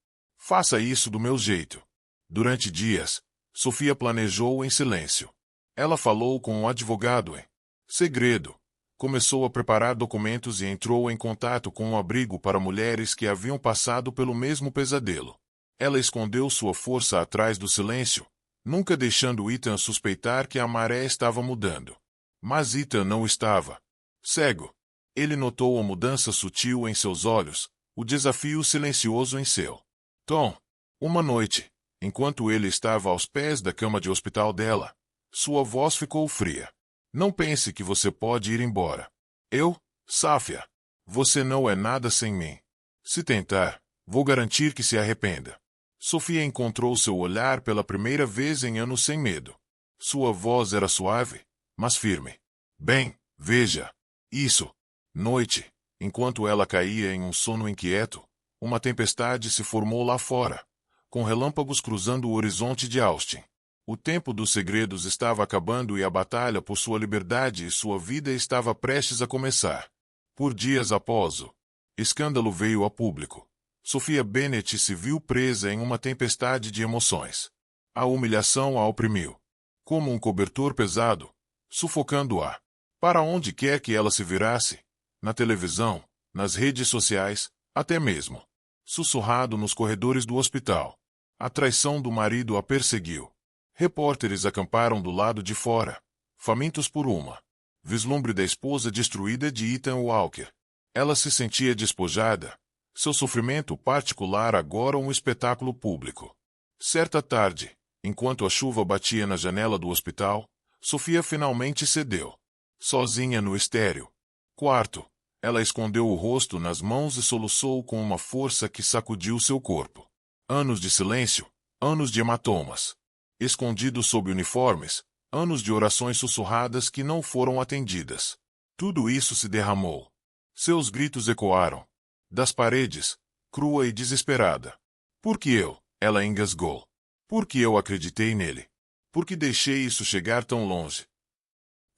Faça isso do meu jeito. Durante dias, Sofia planejou em silêncio. Ela falou com um advogado em segredo. Começou a preparar documentos e entrou em contato com um abrigo para mulheres que haviam passado pelo mesmo pesadelo. Ela escondeu sua força atrás do silêncio, nunca deixando Ethan suspeitar que a maré estava mudando. Mas Ethan não estava cego. Ele notou a mudança sutil em seus olhos, o desafio silencioso em seu tom. Uma noite, enquanto ele estava aos pés da cama de hospital dela, sua voz ficou fria. Não pense que você pode ir embora. Safia, você não é nada sem mim. Se tentar, vou garantir que se arrependa. Sofia encontrou seu olhar pela primeira vez em anos sem medo. Sua voz era suave, mas firme. Bem, veja. Isso. Noite, enquanto ela caía em um sono inquieto, uma tempestade se formou lá fora, com relâmpagos cruzando o horizonte de Austin. O tempo dos segredos estava acabando e a batalha por sua liberdade e sua vida estava prestes a começar. Por dias após o escândalo veio a público. Sofia Bennett se viu presa em uma tempestade de emoções. A humilhação a oprimiu, como um cobertor pesado, sufocando-a. Para onde quer que ela se virasse, na televisão, nas redes sociais, até mesmo sussurrado nos corredores do hospital. A traição do marido a perseguiu. Repórteres acamparam do lado de fora, famintos por uma vislumbre da esposa destruída de Ethan Walker. Ela se sentia despojada, seu sofrimento particular agora um espetáculo público. Certa tarde, enquanto a chuva batia na janela do hospital, Sofia finalmente cedeu. Sozinha no estéril quarto, ela escondeu o rosto nas mãos e soluçou com uma força que sacudiu seu corpo. Anos de silêncio, anos de hematomas. Escondidos sob uniformes, anos de orações sussurradas que não foram atendidas. Tudo isso se derramou. Seus gritos ecoaram das paredes, crua e desesperada. Por que eu? Ela engasgou. Por que eu acreditei nele? Por que deixei isso chegar tão longe?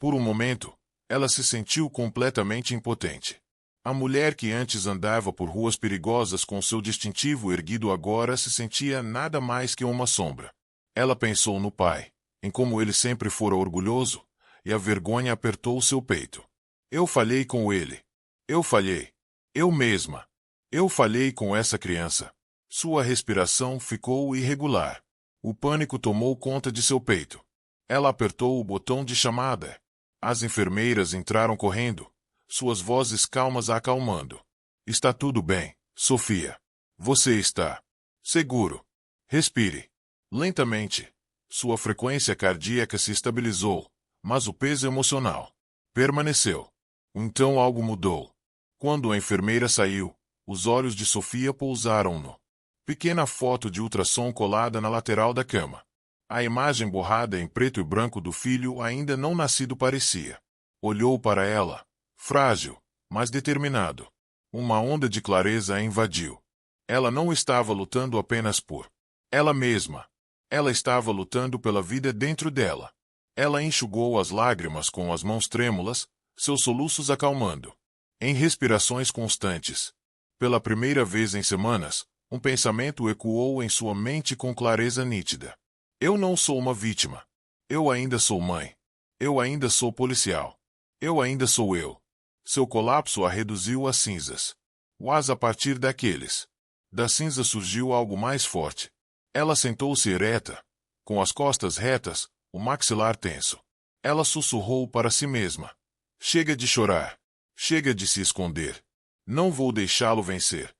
Por um momento, ela se sentiu completamente impotente. A mulher que antes andava por ruas perigosas com seu distintivo erguido agora se sentia nada mais que uma sombra. Ela pensou no pai, em como ele sempre fora orgulhoso, e a vergonha apertou seu peito. Eu falhei com ele. Eu falhei. Eu mesma. Eu falhei com essa criança. Sua respiração ficou irregular. O pânico tomou conta de seu peito. Ela apertou o botão de chamada. As enfermeiras entraram correndo, suas vozes calmas a acalmando. Está tudo bem, Sofia. Você está seguro. Respire. Lentamente. Sua frequência cardíaca se estabilizou, mas o peso emocional permaneceu. Então algo mudou. Quando a enfermeira saiu, os olhos de Sofia pousaram no pequena foto de ultrassom colada na lateral da cama. A imagem borrada em preto e branco do filho ainda não nascido parecia. Olhou para ela, frágil, mas determinado. Uma onda de clareza a invadiu. Ela não estava lutando apenas por ela mesma. Ela estava lutando pela vida dentro dela. Ela enxugou as lágrimas com as mãos trêmulas, seus soluços acalmando. Em respirações constantes. Pela primeira vez em semanas, um pensamento ecoou em sua mente com clareza nítida. Eu não sou uma vítima. Eu ainda sou mãe. Eu ainda sou policial. Eu ainda sou eu. Seu colapso a reduziu a cinzas. Mas a partir daqueles. Da cinza surgiu algo mais forte. Ela sentou-se ereta, com as costas retas, o maxilar tenso. Ela sussurrou para si mesma. Chega de chorar. Chega de se esconder. Não vou deixá-lo vencer.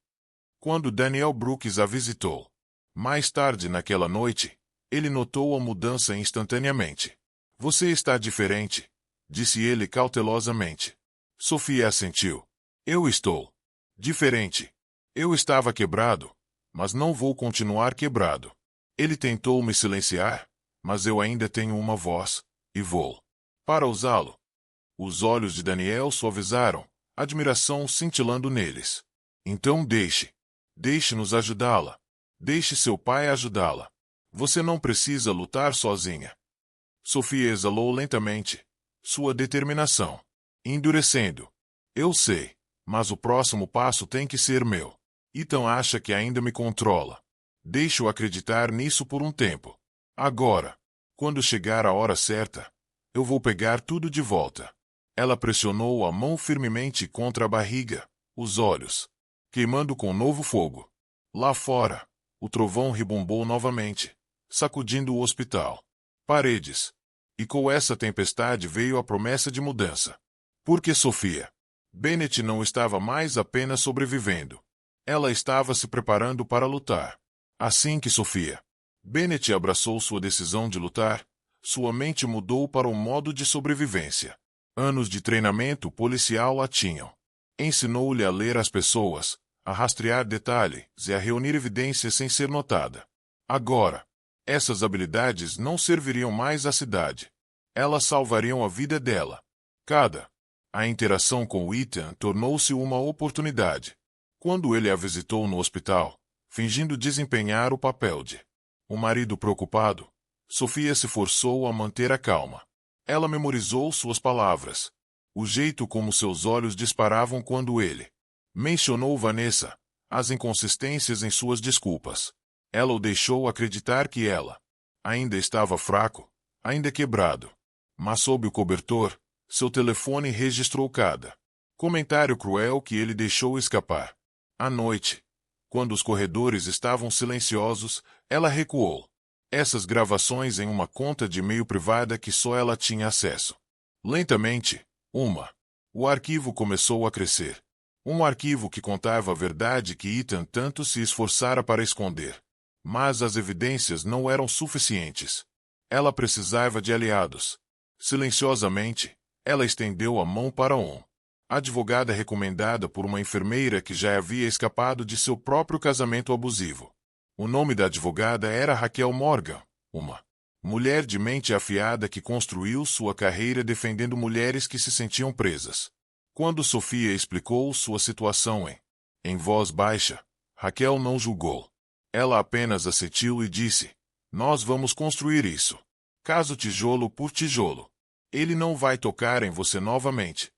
Quando Daniel Brooks a visitou, mais tarde naquela noite, ele notou a mudança instantaneamente. Você está diferente, disse ele cautelosamente. Sofia assentiu. Eu estou diferente. Eu estava quebrado, mas não vou continuar quebrado. Ele tentou me silenciar, mas eu ainda tenho uma voz, e vou para usá-lo. Os olhos de Daniel suavizaram, admiração cintilando neles. Então deixe-nos ajudá-la. Deixe seu pai ajudá-la. Você não precisa lutar sozinha. Sofia exalou lentamente, sua determinação endurecendo. Eu sei, mas o próximo passo tem que ser meu. Ethan acha que ainda me controla. Deixe-o acreditar nisso por um tempo. Agora, quando chegar a hora certa, eu vou pegar tudo de volta. Ela pressionou a mão firmemente contra a barriga, os olhos queimando com novo fogo. Lá fora, o trovão rebombou novamente, sacudindo o hospital. Paredes. E com essa tempestade veio a promessa de mudança. Porque Sofia Bennett não estava mais apenas sobrevivendo. Ela estava se preparando para lutar. Assim que Sofia Bennett abraçou sua decisão de lutar, sua mente mudou para um modo de sobrevivência. Anos de treinamento policial a tinham. Ensinou-lhe a ler as pessoas, a rastrear detalhes e a reunir evidências sem ser notada. Agora, essas habilidades não serviriam mais à cidade. Elas salvariam a vida dela. A interação com Ethan tornou-se uma oportunidade. Quando ele a visitou no hospital, fingindo desempenhar o papel de um marido preocupado, Sofia se forçou a manter a calma. Ela memorizou suas palavras, o jeito como seus olhos disparavam quando ele mencionou Vanessa, as inconsistências em suas desculpas. Ela o deixou acreditar que ela ainda estava fraco, ainda quebrado. Mas sob o cobertor, seu telefone registrou cada comentário cruel que ele deixou escapar. À noite, quando os corredores estavam silenciosos, ela recuou essas gravações em uma conta de e-mail privada que só ela tinha acesso. Lentamente, o arquivo começou a crescer. Um arquivo que contava a verdade que Ethan tanto se esforçara para esconder. Mas as evidências não eram suficientes. Ela precisava de aliados. Silenciosamente, ela estendeu a mão para advogada recomendada por uma enfermeira que já havia escapado de seu próprio casamento abusivo. O nome da advogada era Raquel Morgan, uma mulher de mente afiada que construiu sua carreira defendendo mulheres que se sentiam presas. Quando Sofia explicou sua situação em voz baixa, Raquel não julgou. Ela apenas assentiu e disse: "Nós vamos construir isso. Caso tijolo por tijolo. Ele não vai tocar em você novamente."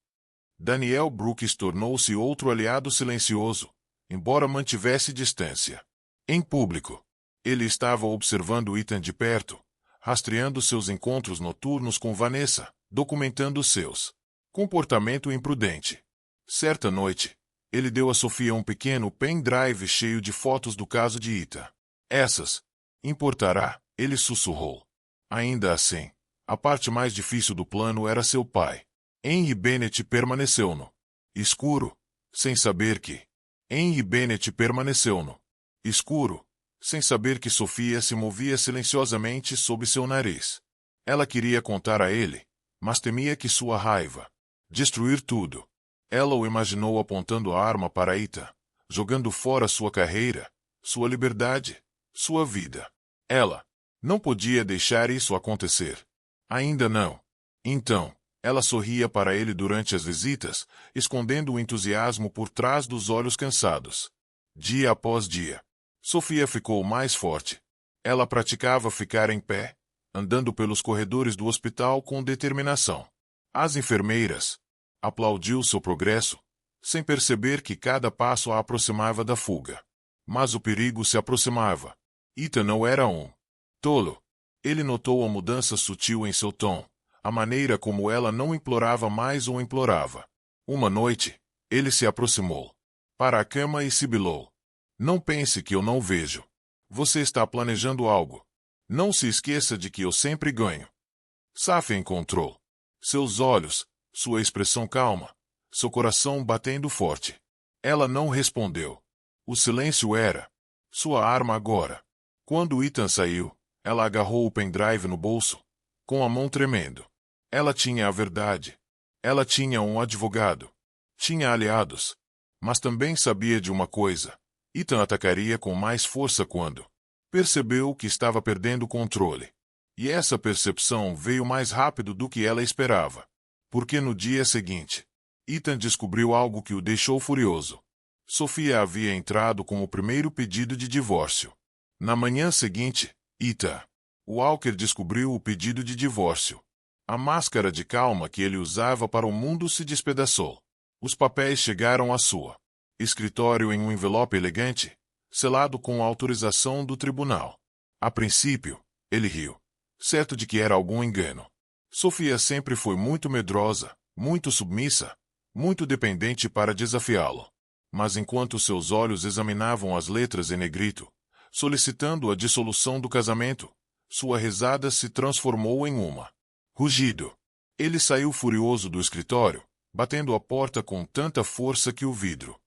Daniel Brooks tornou-se outro aliado silencioso, embora mantivesse distância. Em público, ele estava observando Ethan de perto, rastreando seus encontros noturnos com Vanessa, documentando seus comportamento imprudente. Certa noite, ele deu a Sofia um pequeno pendrive cheio de fotos do caso de Ethan. Essas, importará, ele sussurrou. Ainda assim, a parte mais difícil do plano era seu pai. Henry Bennett permaneceu no escuro, sem saber que. Henry Bennett permaneceu no escuro, sem saber que Sofia se movia silenciosamente sob seu nariz. Ela queria contar a ele, mas temia que sua raiva destruir tudo. Ela o imaginou apontando a arma para Ethan, jogando fora sua carreira, sua liberdade, sua vida. Ela não podia deixar isso acontecer. Ainda não. Então, ela sorria para ele durante as visitas, escondendo o entusiasmo por trás dos olhos cansados. Dia após dia, Sofia ficou mais forte. Ela praticava ficar em pé, andando pelos corredores do hospital com determinação. As enfermeiras aplaudiu seu progresso, sem perceber que cada passo a aproximava da fuga. Mas o perigo se aproximava. Ethan não era um tolo. Ele notou a mudança sutil em seu tom, a maneira como ela não implorava mais ou implorava. Uma noite, ele se aproximou para a cama e sibilou. Não pense que eu não vejo. Você está planejando algo. Não se esqueça de que eu sempre ganho. Safia encontrou seus olhos, sua expressão calma, seu coração batendo forte. Ela não respondeu. O silêncio era sua arma agora. Quando Ethan saiu, ela agarrou o pendrive no bolso, com a mão tremendo. Ela tinha a verdade. Ela tinha um advogado. Tinha aliados. Mas também sabia de uma coisa. Ethan atacaria com mais força quando percebeu que estava perdendo o controle. E essa percepção veio mais rápido do que ela esperava. Porque no dia seguinte, Ethan descobriu algo que o deixou furioso. Sofia havia entrado com o primeiro pedido de divórcio. Na manhã seguinte, Ethan Walker descobriu o pedido de divórcio. A máscara de calma que ele usava para o mundo se despedaçou. Os papéis chegaram à sua escritório em um envelope elegante, selado com a autorização do tribunal. A princípio, ele riu, certo de que era algum engano. Sofia sempre foi muito medrosa, muito submissa, muito dependente para desafiá-lo. Mas enquanto seus olhos examinavam as letras em negrito, solicitando a dissolução do casamento, sua risada se transformou em uma rugido. Ele saiu furioso do escritório, batendo a porta com tanta força que o vidro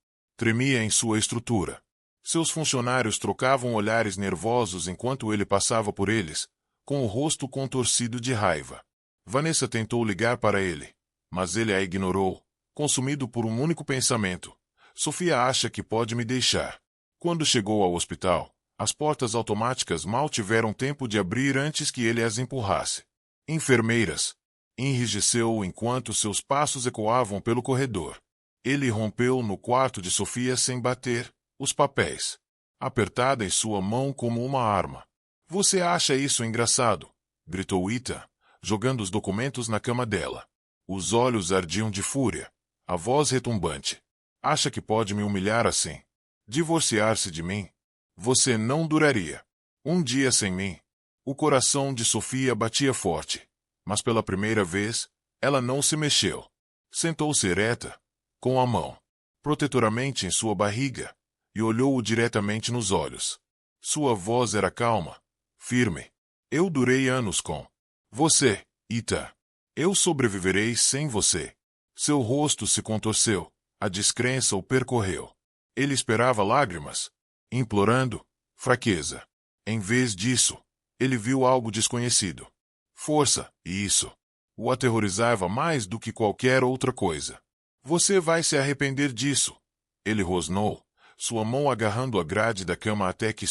tremia em sua estrutura. Seus funcionários trocavam olhares nervosos enquanto ele passava por eles, com o rosto contorcido de raiva. Vanessa tentou ligar para ele, mas ele a ignorou, consumido por um único pensamento. Sofia acha que pode me deixar. Quando chegou ao hospital, as portas automáticas mal tiveram tempo de abrir antes que ele as empurrasse. Enfermeiras. Enrijeceu enquanto seus passos ecoavam pelo corredor. Ele rompeu no quarto de Sofia sem bater, os papéis, apertada em sua mão como uma arma. Você acha isso engraçado? Gritou Ethan, jogando os documentos na cama dela. Os olhos ardiam de fúria, a voz retumbante. Acha que pode me humilhar assim? Divorciar-se de mim? Você não duraria. Um dia sem mim. O coração de Sofia batia forte, mas pela primeira vez, ela não se mexeu. Sentou-se ereta, com a mão protetoramente em sua barriga, e olhou-o diretamente nos olhos. Sua voz era calma, firme. Eu durei anos com você, Ethan. Eu sobreviverei sem você. Seu rosto se contorceu, a descrença o percorreu. Ele esperava lágrimas, implorando fraqueza. Em vez disso, ele viu algo desconhecido. Força, e isso o aterrorizava mais do que qualquer outra coisa. Você vai se arrepender disso. Ele rosnou, sua mão agarrando a grade da cama até que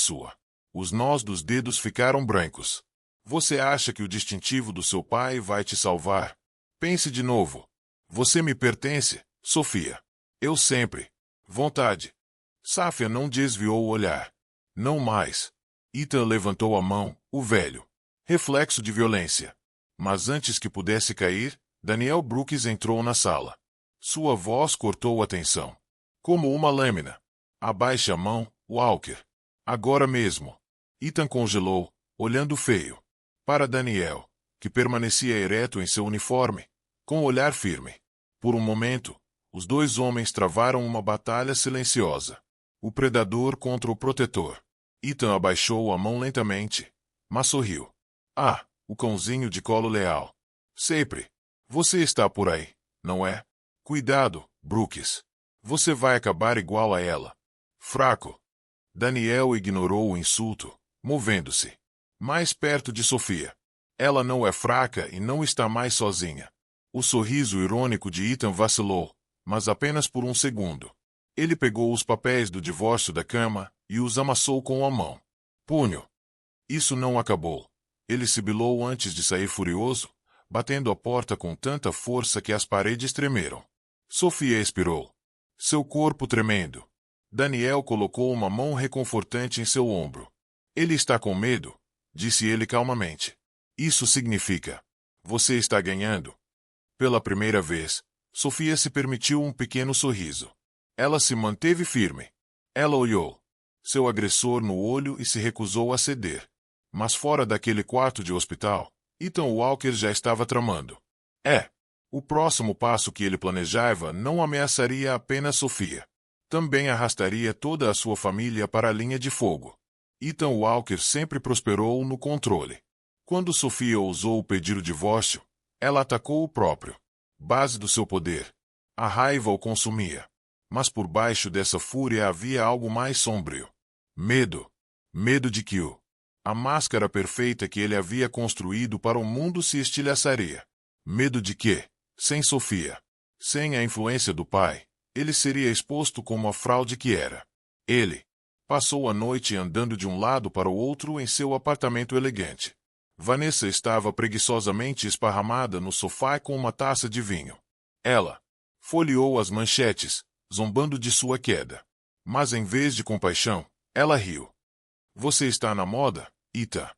os nós dos dedos ficaram brancos. Você acha que o distintivo do seu pai vai te salvar? Pense de novo. Você me pertence, Sofia. Eu sempre. Vontade. Safia não desviou o olhar. Não mais. Ethan levantou a mão, o velho. Reflexo de violência. Mas antes que pudesse cair, Daniel Brooks entrou na sala. Sua voz cortou a tensão. Como uma lâmina. Abaixe a mão, Walker. Agora mesmo. Ethan congelou, olhando feio para Daniel, que permanecia ereto em seu uniforme, com o olhar firme. Por um momento, os dois homens travaram uma batalha silenciosa. O predador contra o protetor. Ethan abaixou a mão lentamente, mas sorriu. Ah, o cãozinho de colo leal. Sempre. Você está por aí, não é? Cuidado, Brooks. Você vai acabar igual a ela. Fraco. Daniel ignorou o insulto, movendo-se mais perto de Sofia. Ela não é fraca e não está mais sozinha. O sorriso irônico de Ethan vacilou, mas apenas por um segundo. Ele pegou os papéis do divórcio da cama e os amassou com a mão. Punho. Isso não acabou. Ele sibilou antes de sair furioso, batendo a porta com tanta força que as paredes tremeram. Sofia expirou. Seu corpo tremendo. Daniel colocou uma mão reconfortante em seu ombro. Ele está com medo, disse ele calmamente. Isso significa: você está ganhando. Pela primeira vez, Sofia se permitiu um pequeno sorriso. Ela se manteve firme. Ela olhou seu agressor no olho e se recusou a ceder. Mas fora daquele quarto de hospital, Ethan Walker já estava tramando. O próximo passo que ele planejava não ameaçaria apenas Sofia. Também arrastaria toda a sua família para a linha de fogo. Ethan Walker sempre prosperou no controle. Quando Sofia ousou pedir o divórcio, ela atacou o próprio base do seu poder. A raiva o consumia. Mas por baixo dessa fúria havia algo mais sombrio. Medo. Medo de que a máscara perfeita que ele havia construído para o mundo se estilhaçaria. Medo de que, sem Sofia, sem a influência do pai, ele seria exposto como a fraude que era. Ele passou a noite andando de um lado para o outro em seu apartamento elegante. Vanessa estava preguiçosamente esparramada no sofá com uma taça de vinho. Ela folheou as manchetes, zombando de sua queda. Mas em vez de compaixão, ela riu. Você está na moda, Ethan?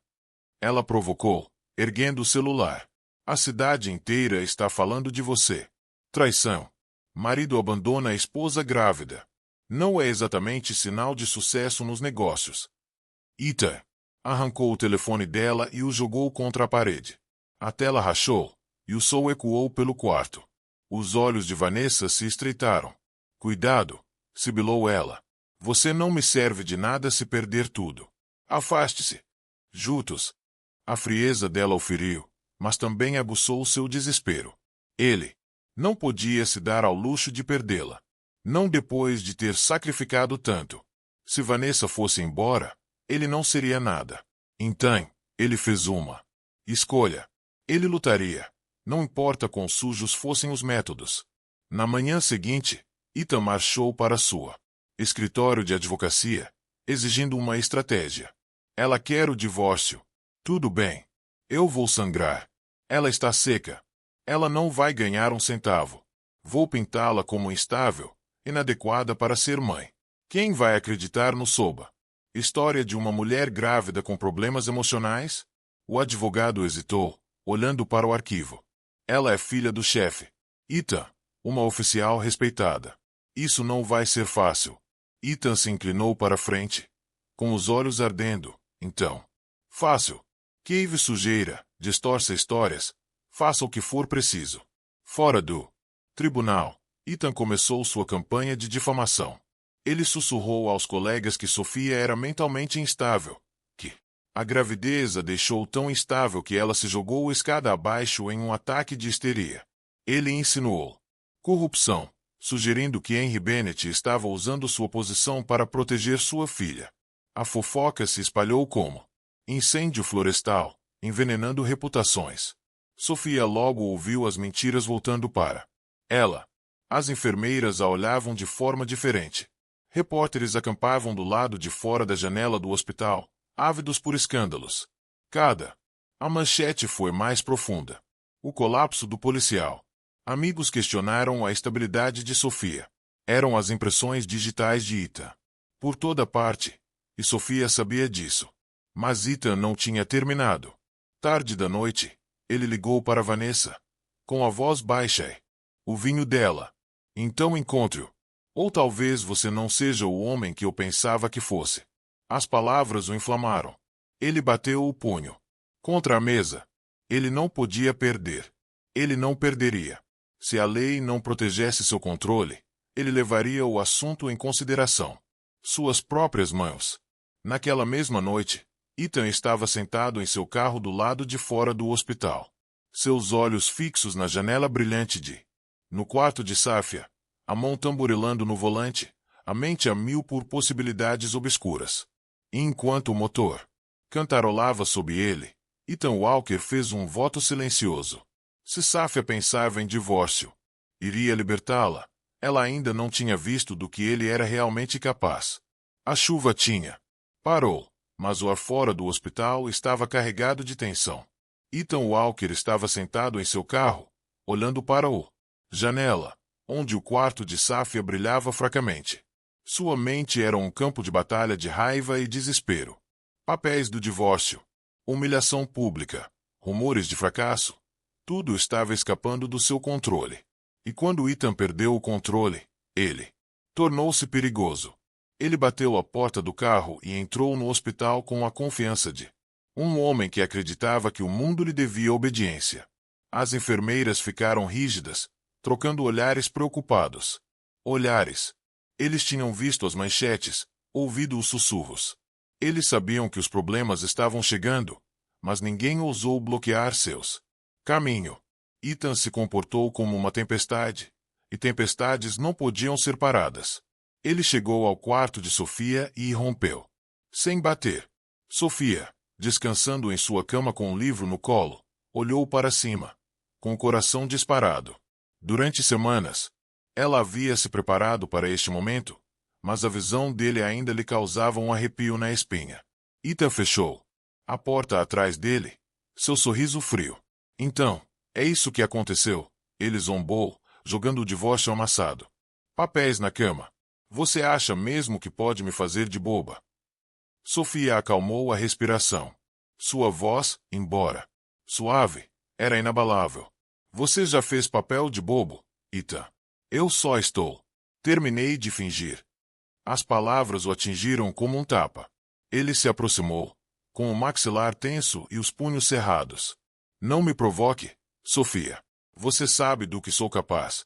Ela provocou, erguendo o celular. A cidade inteira está falando de você. Traição. Marido abandona a esposa grávida. Não é exatamente sinal de sucesso nos negócios. Ethan arrancou o telefone dela e o jogou contra a parede. A tela rachou, e o som ecoou pelo quarto. Os olhos de Vanessa se estreitaram. Cuidado, sibilou ela. Você não me serve de nada se perder tudo. Afaste-se. Juntos. A frieza dela o feriu, mas também aguçou seu desespero. Ele não podia se dar ao luxo de perdê-la. Não depois de ter sacrificado tanto. Se Vanessa fosse embora, ele não seria nada. Então, ele fez uma escolha. Ele lutaria. Não importa quão sujos fossem os métodos. Na manhã seguinte, Ethan marchou para sua escritório de advocacia, exigindo uma estratégia. Ela quer o divórcio. Tudo bem. Eu vou sangrar. Ela está seca. Ela não vai ganhar um centavo. Vou pintá-la como instável, inadequada para ser mãe. Quem vai acreditar no Soba? História de uma mulher grávida com problemas emocionais? O advogado hesitou, olhando para o arquivo. Ela é filha do chefe. Ethan, uma oficial respeitada. Isso não vai ser fácil. Ethan se inclinou para a frente, com os olhos ardendo. Então, fácil. Cave sujeira, distorça histórias, faça o que for preciso. Fora do tribunal, Ethan começou sua campanha de difamação. Ele sussurrou aos colegas que Sofia era mentalmente instável, que a gravidez a deixou tão instável que ela se jogou escada abaixo em um ataque de histeria. Ele insinuou corrupção, sugerindo que Henry Bennett estava usando sua posição para proteger sua filha. A fofoca se espalhou como incêndio florestal, envenenando reputações. Sofia logo ouviu as mentiras voltando para ela. As enfermeiras a olhavam de forma diferente. Repórteres acampavam do lado de fora da janela do hospital, ávidos por escândalos. A manchete foi mais profunda. O colapso do policial. Amigos questionaram a estabilidade de Sofia. Eram as impressões digitais de Ethan. Por toda parte. E Sofia sabia disso. Mas Ethan não tinha terminado. Tarde da noite, ele ligou para Vanessa. Com a voz baixa. O vinho dela. Então encontre-o. Ou talvez você não seja o homem que eu pensava que fosse. As palavras o inflamaram. Ele bateu o punho contra a mesa. Ele não podia perder. Ele não perderia. Se a lei não protegesse seu controle, ele levaria o assunto em consideração. Suas próprias mãos. Naquela mesma noite, Ethan estava sentado em seu carro do lado de fora do hospital. Seus olhos fixos na janela brilhante no quarto de Safia, a mão tamborilando no volante, a mente a mil por possibilidades obscuras. E enquanto o motor cantarolava sob ele, Ethan Walker fez um voto silencioso. Se Safia pensava em divórcio, iria libertá-la. Ela ainda não tinha visto do que ele era realmente capaz. A chuva parou, mas o ar fora do hospital estava carregado de tensão. Ethan Walker estava sentado em seu carro, olhando para a janela, onde o quarto de Safia brilhava fracamente. Sua mente era um campo de batalha de raiva e desespero. Papéis do divórcio, humilhação pública, rumores de fracasso, tudo estava escapando do seu controle. E quando Ethan perdeu o controle, ele tornou-se perigoso. Ele bateu a porta do carro e entrou no hospital com a confiança de um homem que acreditava que o mundo lhe devia obediência. As enfermeiras ficaram rígidas, trocando olhares preocupados. Olhares. Eles tinham visto as manchetes, ouvido os sussurros. Eles sabiam que os problemas estavam chegando, mas ninguém ousou bloquear seus caminho. Ethan se comportou como uma tempestade, e tempestades não podiam ser paradas. Ele chegou ao quarto de Sofia e irrompeu. Sem bater. Sofia, descansando em sua cama com um livro no colo, olhou para cima, com o coração disparado. Durante semanas, ela havia se preparado para este momento, mas a visão dele ainda lhe causava um arrepio na espinha. Ethan fechou a porta atrás dele, seu sorriso frio. Então, é isso que aconteceu, ele zombou, jogando o divórcio amassado. Papéis na cama. Você acha mesmo que pode me fazer de boba? Sofia acalmou a respiração. Sua voz, embora suave, era inabalável. Você já fez papel de bobo, Ethan? Eu só estou. Terminei de fingir. As palavras o atingiram como um tapa. Ele se aproximou, com o maxilar tenso e os punhos cerrados. Não me provoque, Sofia. Você sabe do que sou capaz.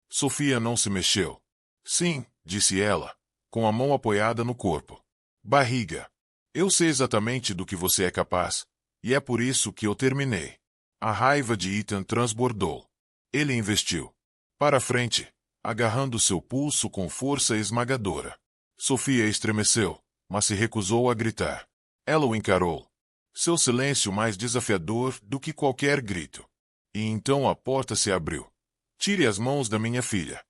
Sofia não se mexeu. Sim, disse ela, com a mão apoiada no corpo. Barriga. Eu sei exatamente do que você é capaz, e é por isso que eu terminei. A raiva de Ethan transbordou. Ele investiu para frente, agarrando seu pulso com força esmagadora. Sofia estremeceu, mas se recusou a gritar. Ela o encarou. Seu silêncio mais desafiador do que qualquer grito. E então a porta se abriu. Tire as mãos da minha filha.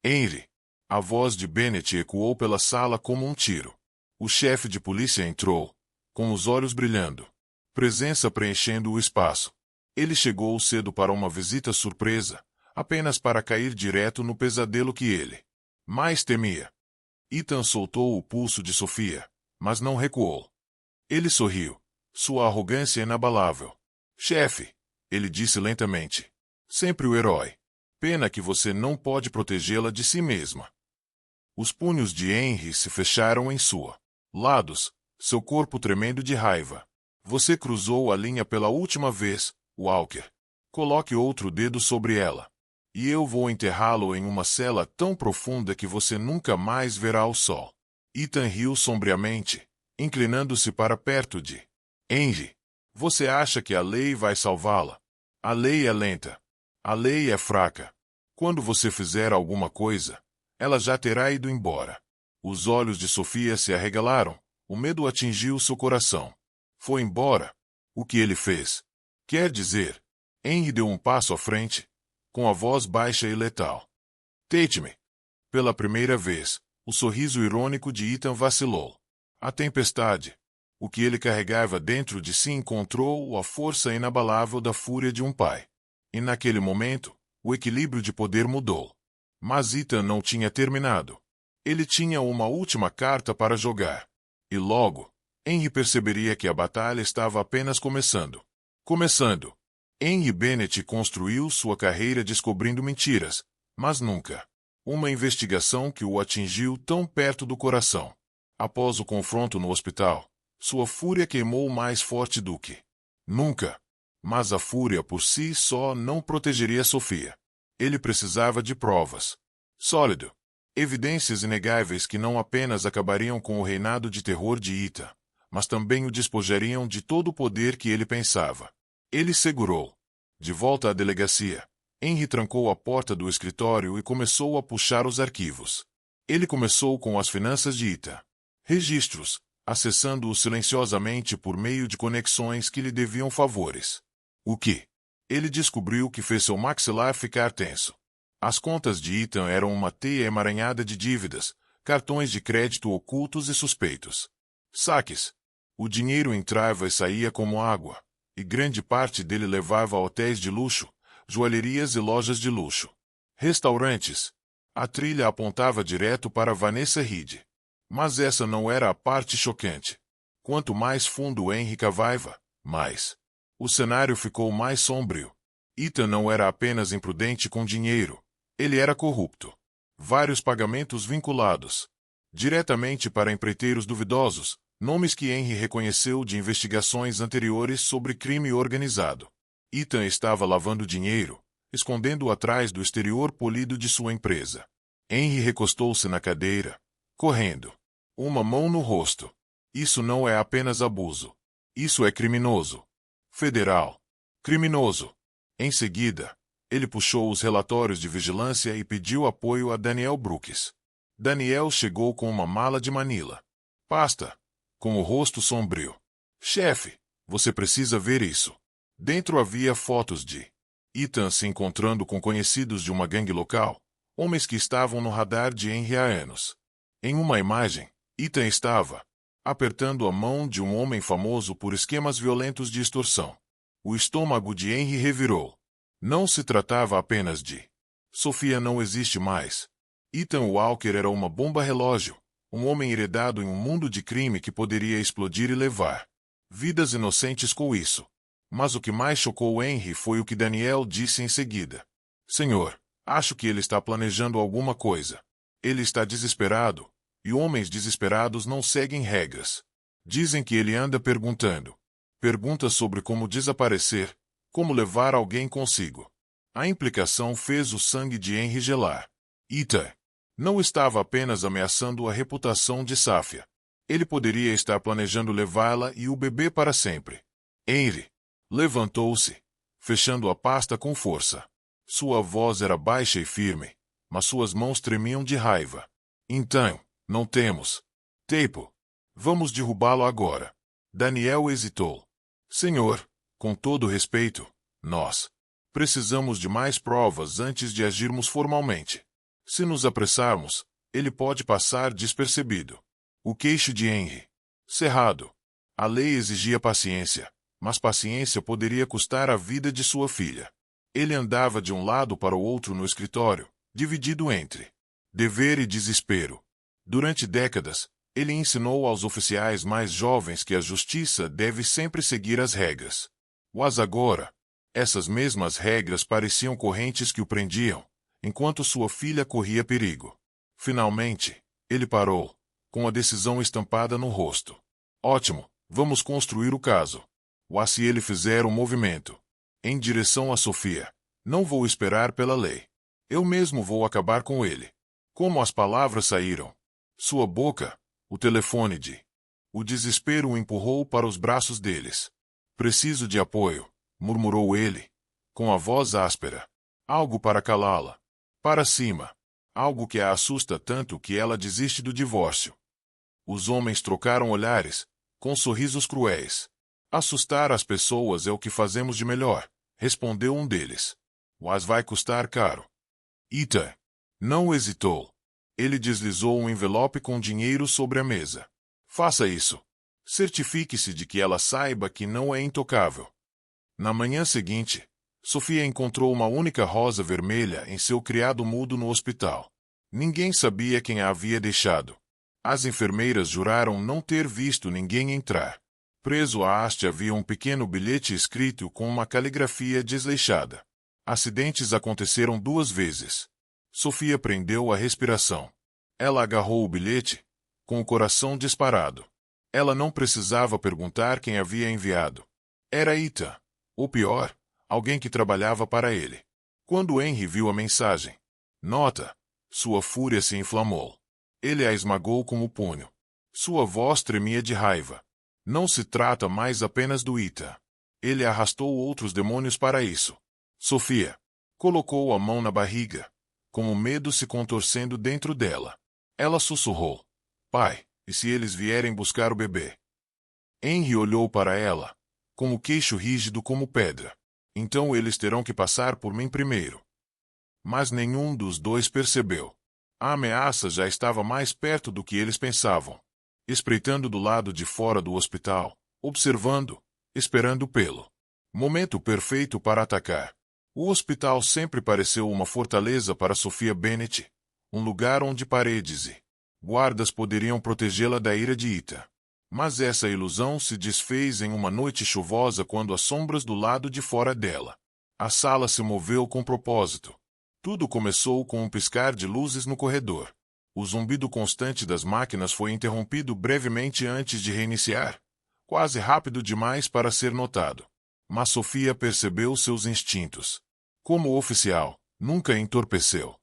Henry. A voz de Bennett ecoou pela sala como um tiro. O chefe de polícia entrou, com os olhos brilhando. Presença preenchendo o espaço. Ele chegou cedo para uma visita surpresa, apenas para cair direto no pesadelo que ele mais temia. Ethan soltou o pulso de Sofia, mas não recuou. Ele sorriu, sua arrogância inabalável. Chefe, ele disse lentamente. Sempre o herói. Pena que você não pode protegê-la de si mesma. Os punhos de Henry se fecharam em sua lados, seu corpo tremendo de raiva. Você cruzou a linha pela última vez, Walker. Coloque outro dedo sobre ela. E eu vou enterrá-lo em uma cela tão profunda que você nunca mais verá o sol. Ethan riu sombriamente, inclinando-se para perto de Henry. Você acha que a lei vai salvá-la? A lei é lenta. A lei é fraca. Quando você fizer alguma coisa, ela já terá ido embora. Os olhos de Sofia se arregalaram. O medo atingiu seu coração. Foi embora. O que ele fez? Quer dizer, Henry deu um passo à frente, com a voz baixa e letal. Tate-me. Pela primeira vez, o sorriso irônico de Ethan vacilou. A tempestade. O que ele carregava dentro de si encontrou a força inabalável da fúria de um pai. E naquele momento, o equilíbrio de poder mudou. Mas Ethan não tinha terminado. Ele tinha uma última carta para jogar. E logo, Henry perceberia que a batalha estava apenas começando. Começando. Henry Bennett construiu sua carreira descobrindo mentiras, mas nunca Uma investigação que o atingiu tão perto do coração. Após o confronto no hospital, sua fúria queimou mais forte do que nunca. Mas a fúria por si só não protegeria Sofia. Ele precisava de provas. Sólido. Evidências inegáveis que não apenas acabariam com o reinado de terror de Ethan, mas também o despojariam de todo o poder que ele pensava. Ele segurou. De volta à delegacia, Henry trancou a porta do escritório e começou a puxar os arquivos. Ele começou com as finanças de Ethan. Registros, acessando-os silenciosamente por meio de conexões que lhe deviam favores. O que? Ele descobriu que fez seu maxilar ficar tenso. As contas de Ethan eram uma teia emaranhada de dívidas, cartões de crédito ocultos e suspeitos. Saques. O dinheiro entrava e saía como água, e grande parte dele levava a hotéis de luxo, joalherias e lojas de luxo. Restaurantes. A trilha apontava direto para Vanessa Reed. Mas essa não era a parte chocante. Quanto mais fundo Henry cavava, mais. O cenário ficou mais sombrio. Ethan não era apenas imprudente com dinheiro. Ele era corrupto. Vários pagamentos vinculados diretamente para empreiteiros duvidosos, nomes que Henry reconheceu de investigações anteriores sobre crime organizado. Ethan estava lavando dinheiro, escondendo-o atrás do exterior polido de sua empresa. Henry recostou-se na cadeira, correndo. Uma mão no rosto. Isso não é apenas abuso. Isso é criminoso. Federal. Criminoso. Em seguida, ele puxou os relatórios de vigilância e pediu apoio a Daniel Brooks. Daniel chegou com uma mala de Manila. Pasta. Com o rosto sombrio. Chefe, você precisa ver isso. Dentro havia fotos de Ethan se encontrando com conhecidos de uma gangue local, homens que estavam no radar de Henry há anos. Em uma imagem, Ethan estava apertando a mão de um homem famoso por esquemas violentos de extorsão. O estômago de Henry revirou. Não se tratava apenas de Sofia não existe mais. Ethan Walker era uma bomba relógio, um homem heredado em um mundo de crime que poderia explodir e levar vidas inocentes com isso. Mas o que mais chocou Henry foi o que Daniel disse em seguida. Senhor, acho que ele está planejando alguma coisa. Ele está desesperado. E homens desesperados não seguem regras. Dizem que ele anda perguntando. Perguntas sobre como desaparecer, como levar alguém consigo. A implicação fez o sangue de Henry gelar. Ethan não estava apenas ameaçando a reputação de Safia. Ele poderia estar planejando levá-la e o bebê para sempre. Henry levantou-se, fechando a pasta com força. Sua voz era baixa e firme, mas suas mãos tremiam de raiva. Então, não temos tempo. Vamos derrubá-lo agora. Daniel hesitou. Senhor, com todo respeito, nós precisamos de mais provas antes de agirmos formalmente. Se nos apressarmos, ele pode passar despercebido. O queixo de Henry cerrado. A lei exigia paciência, mas paciência poderia custar a vida de sua filha. Ele andava de um lado para o outro no escritório, dividido entre dever e desespero. Durante décadas, ele ensinou aos oficiais mais jovens que a justiça deve sempre seguir as regras. Mas agora, essas mesmas regras pareciam correntes que o prendiam, enquanto sua filha corria perigo. Finalmente, ele parou, com a decisão estampada no rosto. Ótimo, vamos construir o caso. Mas se ele fizer um movimento em direção a Sofia, não vou esperar pela lei. Eu mesmo vou acabar com ele. Como as palavras saíram. Sua boca, o telefone de. O desespero o empurrou para os braços deles. Preciso de apoio, murmurou ele, com a voz áspera. Algo para calá-la. Para cima. Algo que a assusta tanto que ela desiste do divórcio. Os homens trocaram olhares, com sorrisos cruéis. Assustar as pessoas é o que fazemos de melhor, respondeu um deles. Mas vai custar caro. Ethan não hesitou. Ele deslizou um envelope com dinheiro sobre a mesa. Faça isso. Certifique-se de que ela saiba que não é intocável. Na manhã seguinte, Sofia encontrou uma única rosa vermelha em seu criado mudo no hospital. Ninguém sabia quem a havia deixado. As enfermeiras juraram não ter visto ninguém entrar. Preso à haste havia um pequeno bilhete escrito com uma caligrafia desleixada. Acidentes aconteceram 2 vezes. Sofia prendeu a respiração. Ela agarrou o bilhete, com o coração disparado. Ela não precisava perguntar quem havia enviado. Era Ethan. Ou pior, alguém que trabalhava para ele. Quando Henry viu a mensagem, nota, sua fúria se inflamou. Ele a esmagou com o punho. Sua voz tremia de raiva. Não se trata mais apenas do Ethan. Ele arrastou outros demônios para isso. Sofia colocou a mão na barriga, com o medo se contorcendo dentro dela. Ela sussurrou: Pai, e se eles vierem buscar o bebê? Henry olhou para ela, com o queixo rígido como pedra. Então eles terão que passar por mim primeiro. Mas nenhum dos dois percebeu. A ameaça já estava mais perto do que eles pensavam. Espreitando do lado de fora do hospital, observando, esperando pelo momento perfeito para atacar. O hospital sempre pareceu uma fortaleza para Sophia Bennett, um lugar onde paredes e guardas poderiam protegê-la da ira de Ethan. Mas essa ilusão se desfez em uma noite chuvosa quando as sombras do lado de fora dela. A sala se moveu com propósito. Tudo começou com um piscar de luzes no corredor. O zumbido constante das máquinas foi interrompido brevemente antes de reiniciar, quase rápido demais para ser notado. Mas Sofia percebeu seus instintos. Como oficial, nunca entorpeceu.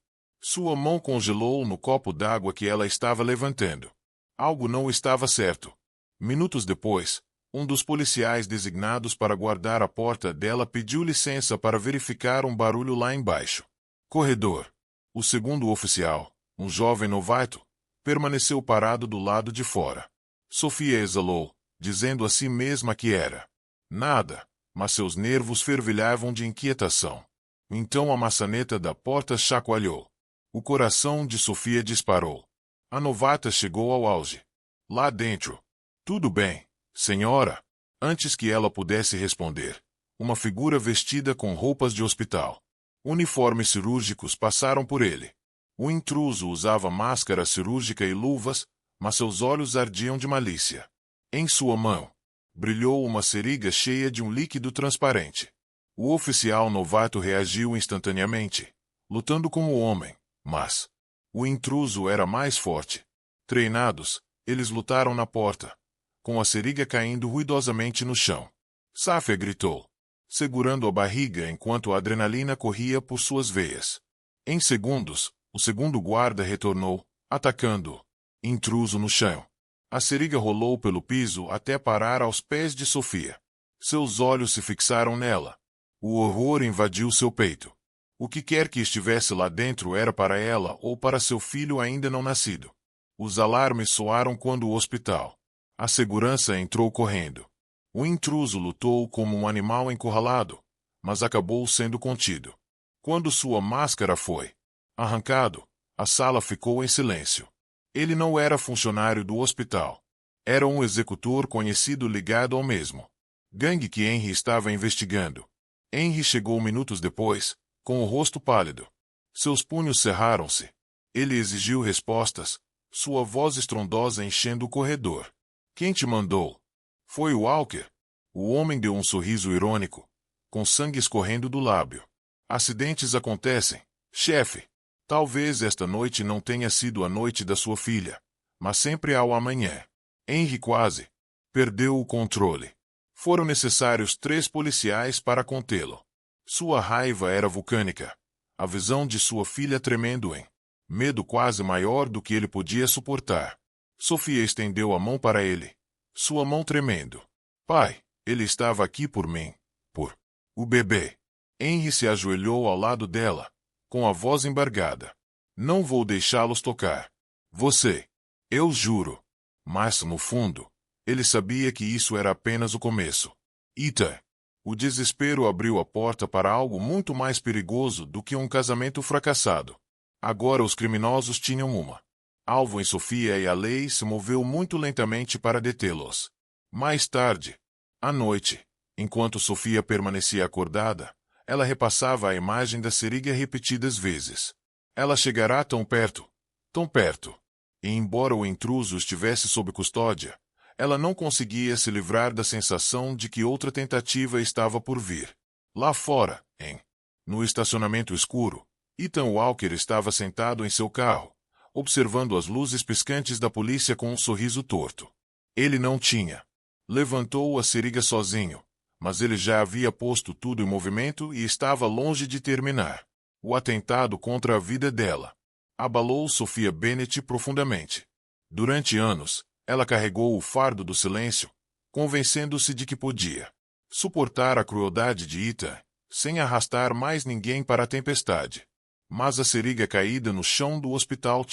Sua mão congelou no copo d'água que ela estava levantando. Algo não estava certo. Minutos depois, um dos policiais designados para guardar a porta dela pediu licença para verificar um barulho lá embaixo. Corredor. O segundo oficial, um jovem novato, permaneceu parado do lado de fora. Sofia exalou, dizendo a si mesma que era nada, mas seus nervos fervilhavam de inquietação. Então a maçaneta da porta chacoalhou. O coração de Sofia disparou. A novata chegou ao auge. Lá dentro. Tudo bem, senhora? Antes que ela pudesse responder, uma figura vestida com roupas de hospital, uniformes cirúrgicos passaram por ele. O intruso usava máscara cirúrgica e luvas, mas seus olhos ardiam de malícia. Em sua mão, brilhou uma seringa cheia de um líquido transparente. O oficial novato reagiu instantaneamente, lutando como homem, mas o intruso era mais forte. Treinados, eles lutaram na porta, com a seringa caindo ruidosamente no chão. Safia gritou, segurando a barriga enquanto a adrenalina corria por suas veias. Em segundos, o segundo guarda retornou, atacando-o. Intruso no chão. A seringa rolou pelo piso até parar aos pés de Sofia. Seus olhos se fixaram nela. O horror invadiu seu peito. O que quer que estivesse lá dentro era para ela ou para seu filho ainda não nascido. Os alarmes soaram quando o hospital. A segurança entrou correndo. O intruso lutou como um animal encurralado, mas acabou sendo contido. Quando sua máscara foi arrancado, a sala ficou em silêncio. Ele não era funcionário do hospital. Era um executor conhecido ligado ao mesmo gangue que Henry estava investigando. Henry chegou minutos depois, com o rosto pálido. Seus punhos cerraram-se. Ele exigiu respostas, sua voz estrondosa enchendo o corredor. Quem te mandou? Foi o Walker. O homem deu um sorriso irônico, com sangue escorrendo do lábio. Acidentes acontecem, chefe. Talvez esta noite não tenha sido a noite da sua filha, mas sempre há o amanhã. Henry quase perdeu o controle. Foram necessários 3 policiais para contê-lo. Sua raiva era vulcânica. A visão de sua filha tremendo em medo quase maior do que ele podia suportar. Sofia estendeu a mão para ele. Sua mão tremendo. Pai, ele estava aqui por mim. Por o bebê. Henry se ajoelhou ao lado dela, com a voz embargada. Não vou deixá-los tocar. Você. Eu juro. Mas, no fundo, ele sabia que isso era apenas o começo. Ethan. O desespero abriu a porta para algo muito mais perigoso do que um casamento fracassado. Agora os criminosos tinham uma alvo em Sofia e a lei se moveu muito lentamente para detê-los. Mais tarde, à noite, enquanto Sofia permanecia acordada, ela repassava a imagem da seringa repetidas vezes. Ela chegará tão perto, tão perto. E embora o intruso estivesse sob custódia, ela não conseguia se livrar da sensação de que outra tentativa estava por vir. Lá fora, no estacionamento escuro, Ethan Walker estava sentado em seu carro, observando as luzes piscantes da polícia com um sorriso torto. Ele não tinha. Levantou a seringa sozinho, mas ele já havia posto tudo em movimento e estava longe de terminar. O atentado contra a vida dela abalou Sophia Bennett profundamente. Durante anos, ela carregou o fardo do silêncio, convencendo-se de que podia suportar a crueldade de Ethan, sem arrastar mais ninguém para a tempestade. Mas a seringa caída no chão do hospital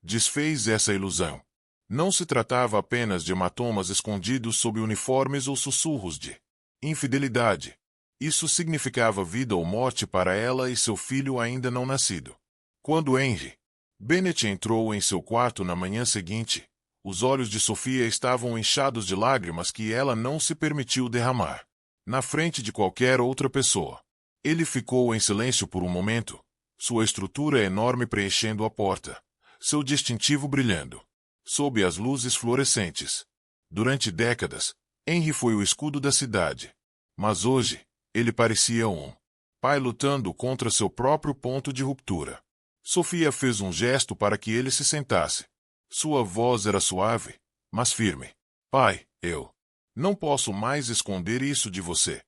desfez essa ilusão. Não se tratava apenas de hematomas escondidos sob uniformes ou sussurros de infidelidade. Isso significava vida ou morte para ela e seu filho ainda não nascido. Quando Henry Bennett entrou em seu quarto na manhã seguinte, os olhos de Sophia estavam inchados de lágrimas que ela não se permitiu derramar na frente de qualquer outra pessoa. Ele ficou em silêncio por um momento, sua estrutura enorme preenchendo a porta, seu distintivo brilhando sob as luzes fluorescentes. Durante décadas, Henry foi o escudo da cidade. Mas hoje, ele parecia um pai lutando contra seu próprio ponto de ruptura. Sophia fez um gesto para que ele se sentasse. Sua voz era suave, mas firme. Pai, eu não posso mais esconder isso de você.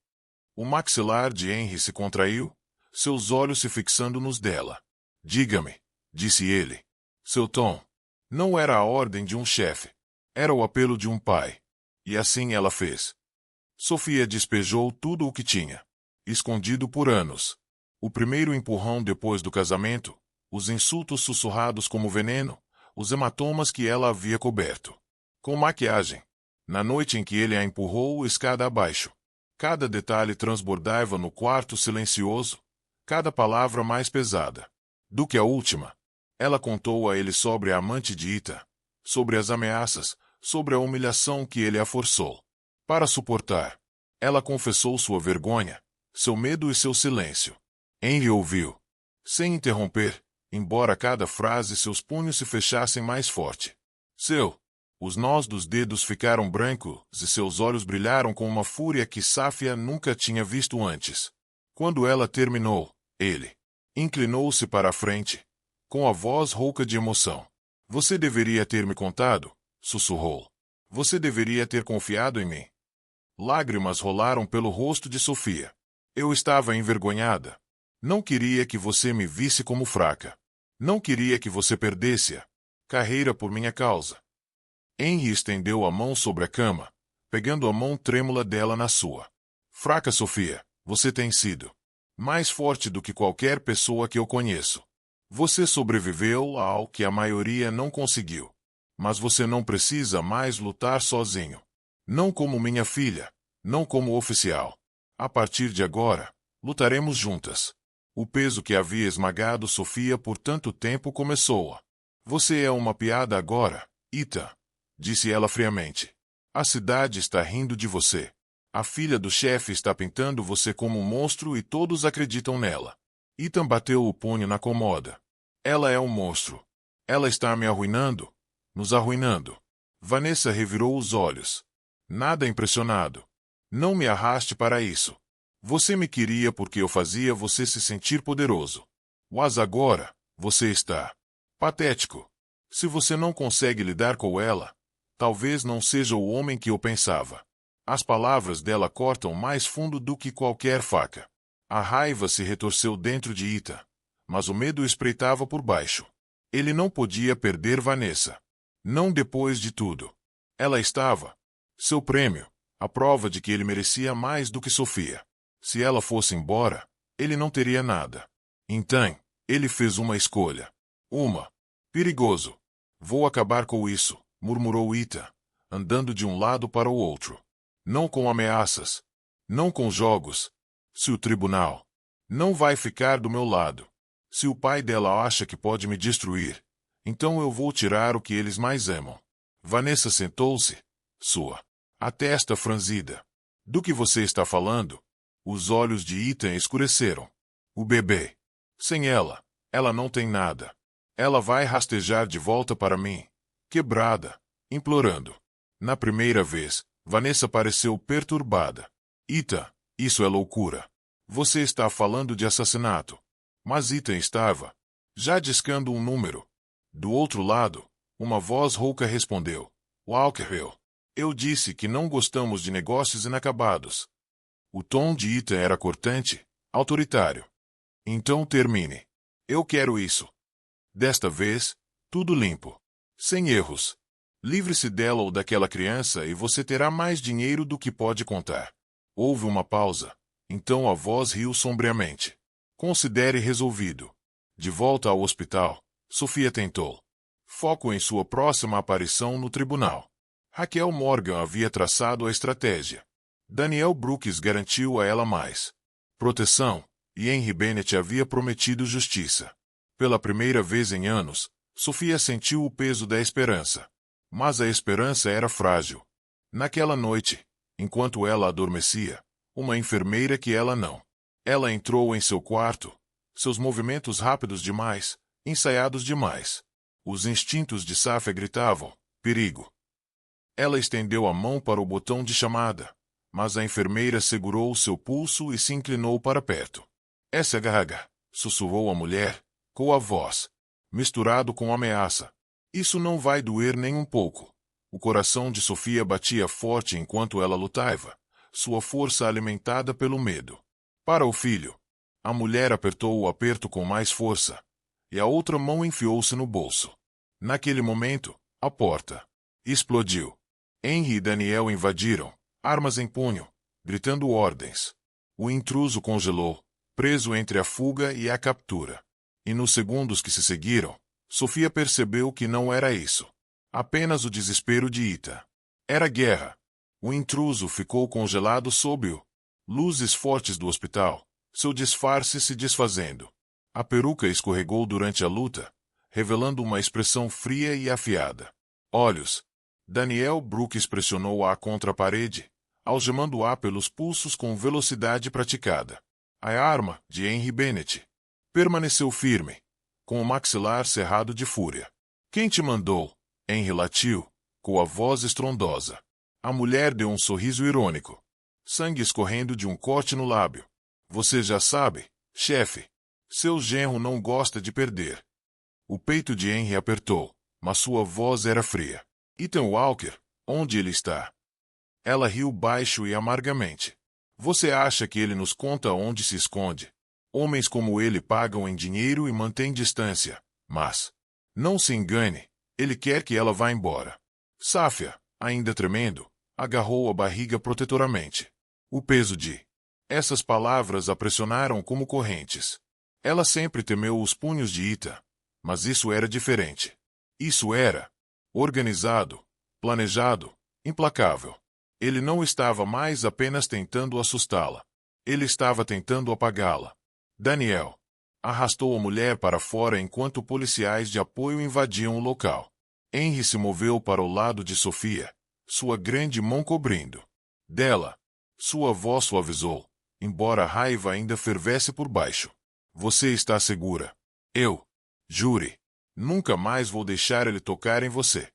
O maxilar de Henry se contraiu, seus olhos se fixando nos dela. Diga-me, disse ele. Seu tom não era a ordem de um chefe. Era o apelo de um pai. E assim ela fez. Sophia despejou tudo o que tinha escondido por anos. O primeiro empurrão depois do casamento, os insultos sussurrados como veneno, os hematomas que ela havia coberto com maquiagem. Na noite em que ele a empurrou escada abaixo, cada detalhe transbordava no quarto silencioso, cada palavra mais pesada do que a última. Ela contou a ele sobre a amante de Ethan, sobre as ameaças, sobre a humilhação que ele a forçou para suportar. Ela confessou sua vergonha, seu medo e seu silêncio. Henry ouviu, sem interromper, embora cada frase seus punhos se fechassem mais forte. Os nós dos dedos ficaram brancos e seus olhos brilharam com uma fúria que Sophia nunca tinha visto antes. Quando ela terminou, ele inclinou-se para a frente, com a voz rouca de emoção. Você deveria ter me contado, sussurrou. Você deveria ter confiado em mim. Lágrimas rolaram pelo rosto de Sophia. Eu estava envergonhada. Não queria que você me visse como fraca. Não queria que você perdesse a carreira por minha causa. Henry estendeu a mão sobre a cama, pegando a mão trêmula dela na sua. Fraca, Sophia, você tem sido mais forte do que qualquer pessoa que eu conheço. Você sobreviveu ao que a maioria não conseguiu. Mas você não precisa mais lutar sozinho. Não como minha filha, não como oficial. A partir de agora, lutaremos juntas. O peso que havia esmagado Sophia por tanto tempo começou a. Você é uma piada agora, Ethan, disse ela friamente. A cidade está rindo de você. A filha do chefe está pintando você como um monstro e todos acreditam nela. Ethan bateu o punho na cômoda. Ela é um monstro. Ela está me arruinando, nos arruinando. Vanessa revirou os olhos. Nada impressionado. Não me arraste para isso. Você me queria porque eu fazia você se sentir poderoso. Mas agora, você está patético. Se você não consegue lidar com ela, talvez não seja o homem que eu pensava. As palavras dela cortam mais fundo do que qualquer faca. A raiva se retorceu dentro de Ethan, mas o medo espreitava por baixo. Ele não podia perder Vanessa. Não depois de tudo. Ela estava. Seu prêmio, a prova de que ele merecia mais do que Sophia. Se ela fosse embora, ele não teria nada. Então, ele fez uma escolha. Perigoso. Vou acabar com isso, murmurou Ethan, andando de um lado para o outro. Não com ameaças. Não com jogos. Se o tribunal não vai ficar do meu lado. Se o pai dela acha que pode me destruir, então eu vou tirar o que eles mais amam. Vanessa sentou-se, a testa franzida. Do que você está falando? Os olhos de Ethan escureceram. O bebê. Sem ela, ela não tem nada. Ela vai rastejar de volta para mim, quebrada, implorando. Na primeira vez, Vanessa pareceu perturbada. Ethan, isso é loucura. Você está falando de assassinato. Mas Ethan estava já discando um número. Do outro lado, uma voz rouca respondeu: Walker, eu disse que não gostamos de negócios inacabados. O tom de Ethan era cortante, autoritário. Então termine. Eu quero isso. Desta vez, tudo limpo. Sem erros. Livre-se dela ou daquela criança e você terá mais dinheiro do que pode contar. Houve uma pausa. Então a voz riu sombriamente. Considere resolvido. De volta ao hospital, Sofia tentou foco em sua próxima aparição no tribunal. Raquel Morgan havia traçado a estratégia. Daniel Brooks garantiu a ela mais proteção, e Henry Bennett havia prometido justiça. Pela primeira vez em anos, Sofia sentiu o peso da esperança. Mas a esperança era frágil. Naquela noite, enquanto ela adormecia, uma enfermeira que ela não. Ela entrou em seu quarto, seus movimentos rápidos demais, ensaiados demais. Os instintos de Safia gritavam: perigo. Ela estendeu a mão para o botão de chamada, mas a enfermeira segurou seu pulso e se inclinou para perto. SHH, sussurrou a mulher, com a voz, misturado com ameaça. Isso não vai doer nem um pouco. O coração de Sofia batia forte enquanto ela lutava, sua força alimentada pelo medo. Para o filho. A mulher apertou o aperto com mais força, e a outra mão enfiou-se no bolso. Naquele momento, a porta explodiu. Henry e Daniel invadiram, armas em punho, gritando ordens. O intruso congelou, preso entre a fuga e a captura. E nos segundos que se seguiram, Sofia percebeu que não era isso. Apenas o desespero de Ethan. Era guerra. O intruso ficou congelado sob o luzes fortes do hospital, seu disfarce se desfazendo. A peruca escorregou durante a luta, revelando uma expressão fria e afiada. Olhos. Daniel Brooks pressionou-a contra a parede, algemando-a pelos pulsos com velocidade praticada. A arma, de Henry Bennett, permaneceu firme, com o maxilar cerrado de fúria. Quem te mandou? Henry latiu, com a voz estrondosa. A mulher deu um sorriso irônico. Sangue escorrendo de um corte no lábio. Você já sabe, chefe. Seu genro não gosta de perder. O peito de Henry apertou, mas sua voz era fria. Ethan Walker, onde ele está? Ela riu baixo e amargamente. Você acha que ele nos conta onde se esconde? Homens como ele pagam em dinheiro e mantêm distância. Mas, não se engane, ele quer que ela vá embora. Safia, ainda tremendo, agarrou a barriga protetoramente. O peso de essas palavras a pressionaram como correntes. Ela sempre temeu os punhos de Ethan, mas isso era diferente. Isso era organizado, planejado, implacável. Ele não estava mais apenas tentando assustá-la. Ele estava tentando apagá-la. Daniel arrastou a mulher para fora enquanto policiais de apoio invadiam o local. Henry se moveu para o lado de Sofia, sua grande mão cobrindo dela. Sua voz suavizou, embora a raiva ainda fervesse por baixo. Você está segura? Eu, jure, nunca mais vou deixar ele tocar em você.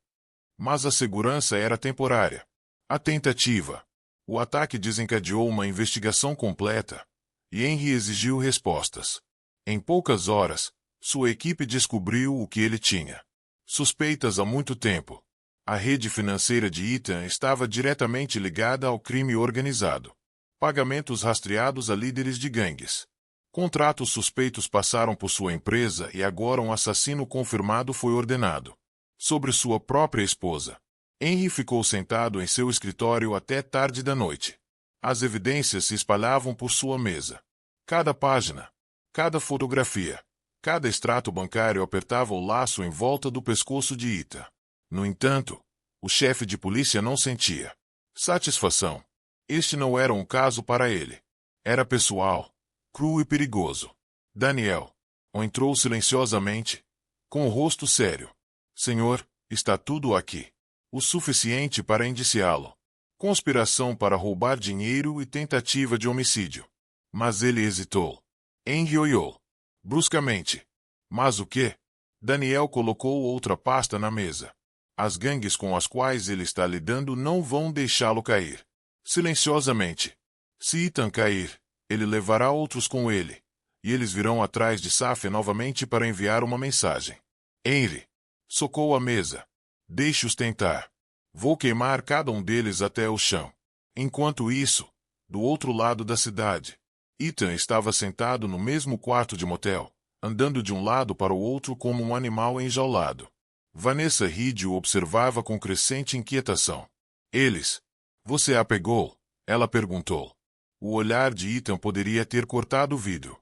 Mas a segurança era temporária. A tentativa. O ataque desencadeou uma investigação completa, e Henry exigiu respostas. Em poucas horas, sua equipe descobriu o que ele tinha. Suspeitas há muito tempo. A rede financeira de Ethan estava diretamente ligada ao crime organizado. Pagamentos rastreados a líderes de gangues. Contratos suspeitos passaram por sua empresa e agora um assassino confirmado foi ordenado. Sobre sua própria esposa. Henry ficou sentado em seu escritório até tarde da noite. As evidências se espalhavam por sua mesa. Cada página, cada fotografia, cada extrato bancário apertava o laço em volta do pescoço de Ethan. No entanto, o chefe de polícia não sentia satisfação. Este não era um caso para ele. Era pessoal, cru e perigoso. Daniel entrou silenciosamente, com o rosto sério. Senhor, está tudo aqui. O suficiente para indiciá-lo. Conspiração para roubar dinheiro e tentativa de homicídio. Mas ele hesitou. Henry olhou bruscamente. Mas o quê? Daniel colocou outra pasta na mesa. As gangues com as quais ele está lidando não vão deixá-lo cair. Silenciosamente. Se Ethan cair, ele levará outros com ele. e eles virão atrás de Safia novamente para enviar uma mensagem. Henry socou a mesa. Deixe-os tentar. Vou queimar cada um deles até o chão. Enquanto isso, do outro lado da cidade, Ethan estava sentado no mesmo quarto de motel, andando de um lado para o outro como um animal enjaulado. Vanessa Reed o observava com crescente inquietação. Eles. Você a pegou? Ela perguntou. O olhar de Ethan poderia ter cortado o vidro.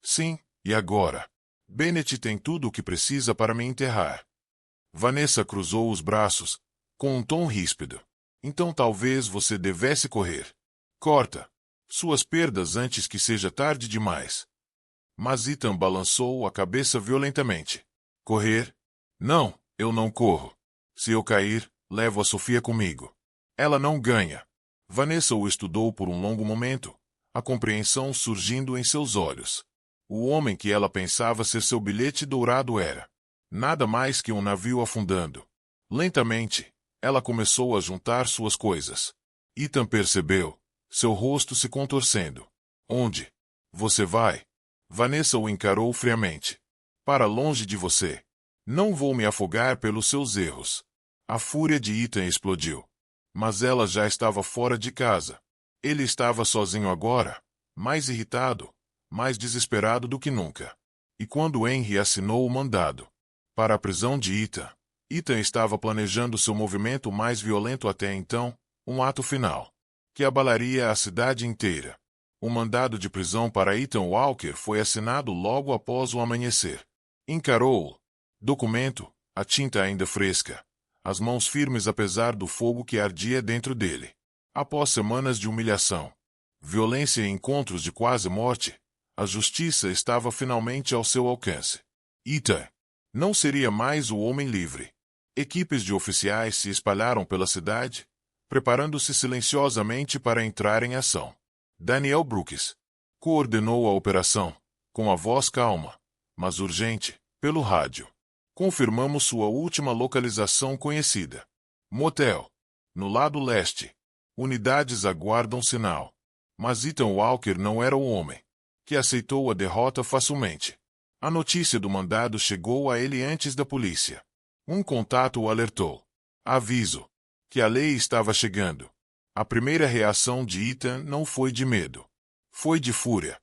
Sim, e agora? Bennett tem tudo o que precisa para me enterrar. Vanessa cruzou os braços, com um tom ríspido. Então talvez você devesse correr. Corta suas perdas antes que seja tarde demais. Mas Ethan balançou a cabeça violentamente. Correr? Não, eu não corro. Se eu cair, levo a Sofia comigo. Ela não ganha. Vanessa o estudou por um longo momento, a compreensão surgindo em seus olhos. O homem que ela pensava ser seu bilhete dourado era nada mais que um navio afundando. Lentamente, ela começou a juntar suas coisas. Ethan percebeu, seu rosto se contorcendo. Onde você vai? Vanessa o encarou friamente. Para longe de você. Não vou me afogar pelos seus erros. A fúria de Ethan explodiu. Mas ela já estava fora de casa. Ele estava sozinho agora, mais irritado, mais desesperado do que nunca. E quando Henry assinou o mandado para a prisão de Ethan, Ethan estava planejando seu movimento mais violento até então, um ato final, que abalaria a cidade inteira. O mandado de prisão para Ethan Walker foi assinado logo após o amanhecer. Encarou-o. Documento, a tinta ainda fresca, as mãos firmes apesar do fogo que ardia dentro dele. Após semanas de humilhação, violência e encontros de quase morte, a justiça estava finalmente ao seu alcance. Ethan não seria mais o homem livre. Equipes de oficiais se espalharam pela cidade, preparando-se silenciosamente para entrar em ação. Daniel Brooks coordenou a operação, com a voz calma, mas urgente, pelo rádio. Confirmamos sua última localização conhecida. Motel. No lado leste. Unidades aguardam sinal. Mas Ethan Walker não era o homem que aceitou a derrota facilmente. A notícia do mandado chegou a ele antes da polícia. Um contato o alertou. Aviso. Que a lei estava chegando. A primeira reação de Ethan não foi de medo. Foi de fúria.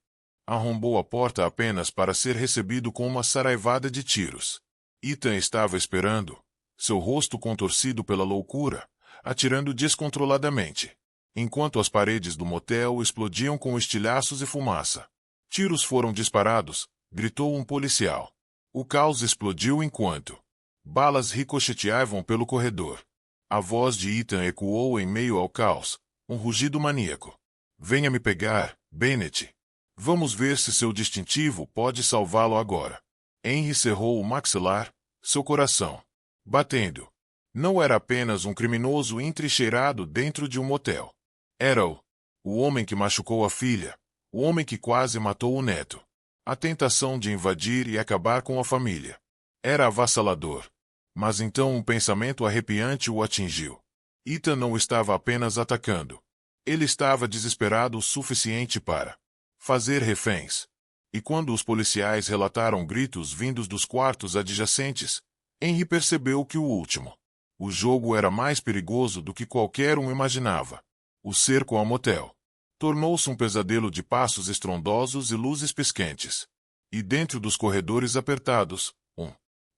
Arrombou a porta apenas para ser recebido com uma saraivada de tiros. Ethan estava esperando, seu rosto contorcido pela loucura, atirando descontroladamente, enquanto as paredes do motel explodiam com estilhaços e fumaça. Tiros foram disparados, gritou um policial. O caos explodiu enquanto balas ricocheteavam pelo corredor. A voz de Ethan ecoou em meio ao caos, um rugido maníaco. Venha me pegar, Bennett. Vamos ver se seu distintivo pode salvá-lo agora. Henry cerrou o maxilar, seu coração batendo. Não era apenas um criminoso entrincheirado dentro de um motel. Era o homem que machucou a filha, o homem que quase matou o neto. A tentação de invadir e acabar com a família. Era avassalador. Mas então um pensamento arrepiante o atingiu. Ethan não estava apenas atacando. Ele estava desesperado o suficiente para fazer reféns. E quando os policiais relataram gritos vindos dos quartos adjacentes, Henry percebeu que o jogo era mais perigoso do que qualquer um imaginava. O cerco ao motel tornou-se um pesadelo de passos estrondosos e luzes piscantes. E dentro dos corredores apertados,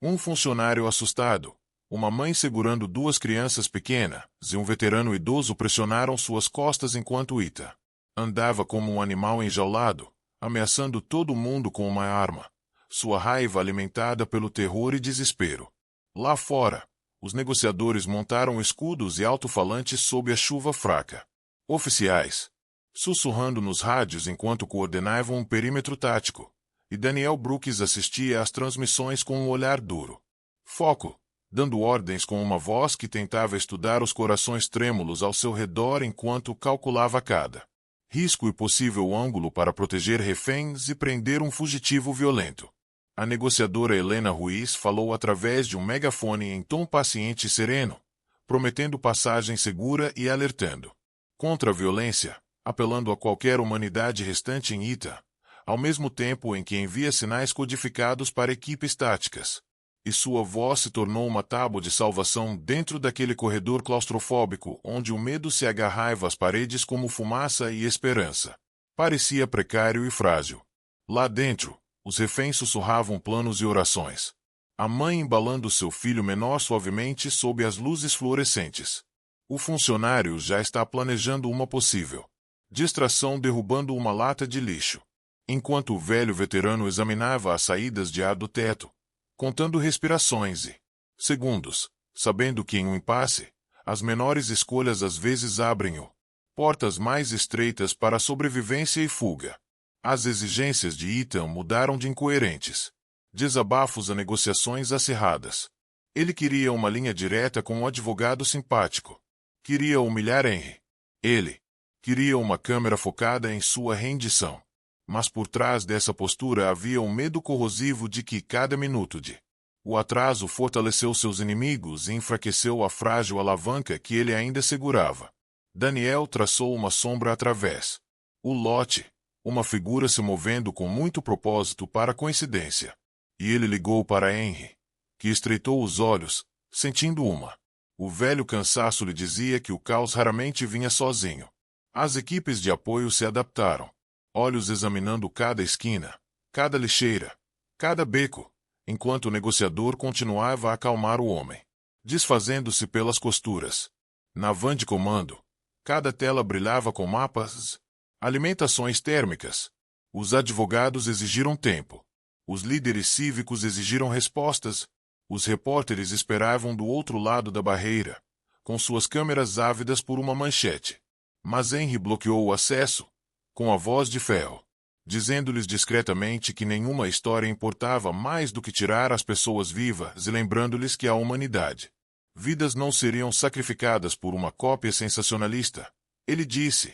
um funcionário assustado, uma mãe segurando duas crianças pequenas e um veterano idoso pressionaram suas costas enquanto Ethan andava como um animal enjaulado, ameaçando todo mundo com uma arma, sua raiva alimentada pelo terror e desespero. Lá fora, os negociadores montaram escudos e alto-falantes sob a chuva fraca. Oficiais sussurrando nos rádios enquanto coordenavam um perímetro tático, e Daniel Brooks assistia às transmissões com um olhar duro. Foco, dando ordens com uma voz que tentava estudar os corações trêmulos ao seu redor enquanto calculava cada risco e possível ângulo para proteger reféns e prender um fugitivo violento. A negociadora Helena Ruiz falou através de um megafone em tom paciente e sereno, prometendo passagem segura e alertando contra a violência, apelando a qualquer humanidade restante em Ethan, ao mesmo tempo em que envia sinais codificados para equipes táticas. E sua voz se tornou uma tábua de salvação dentro daquele corredor claustrofóbico onde o medo se agarrava às paredes como fumaça e esperança. Parecia precário e frágil. Lá dentro, os reféns sussurravam planos e orações. A mãe embalando seu filho menor suavemente sob as luzes fluorescentes. O funcionário já está planejando uma possível distração derrubando uma lata de lixo. Enquanto o velho veterano examinava as saídas de ar do teto, contando respirações e segundos, sabendo que em um impasse, as menores escolhas às vezes abrem portas mais estreitas para a sobrevivência e fuga. As exigências de Ethan mudaram de incoerentes desabafos a negociações acirradas. Ele queria uma linha direta com um advogado simpático. Queria humilhar Henry. Ele queria uma câmera focada em sua rendição. Mas por trás dessa postura havia um medo corrosivo de que cada minuto de o atraso fortaleceu seus inimigos e enfraqueceu a frágil alavanca que ele ainda segurava. Daniel traçou uma sombra através o lote, uma figura se movendo com muito propósito para coincidência. E ele ligou para Henry, que estreitou os olhos, sentindo uma. O velho cansaço lhe dizia que o caos raramente vinha sozinho. As equipes de apoio se adaptaram, olhos examinando cada esquina, cada lixeira, cada beco, enquanto o negociador continuava a acalmar o homem, desfazendo-se pelas costuras. Na van de comando, cada tela brilhava com mapas, alimentações térmicas. Os advogados exigiram tempo. Os líderes cívicos exigiram respostas. Os repórteres esperavam do outro lado da barreira, com suas câmeras ávidas por uma manchete. Mas Henry bloqueou o acesso, com a voz de ferro, dizendo-lhes discretamente que nenhuma história importava mais do que tirar as pessoas vivas e lembrando-lhes que a humanidade. Vidas não seriam sacrificadas por uma cópia sensacionalista, ele disse.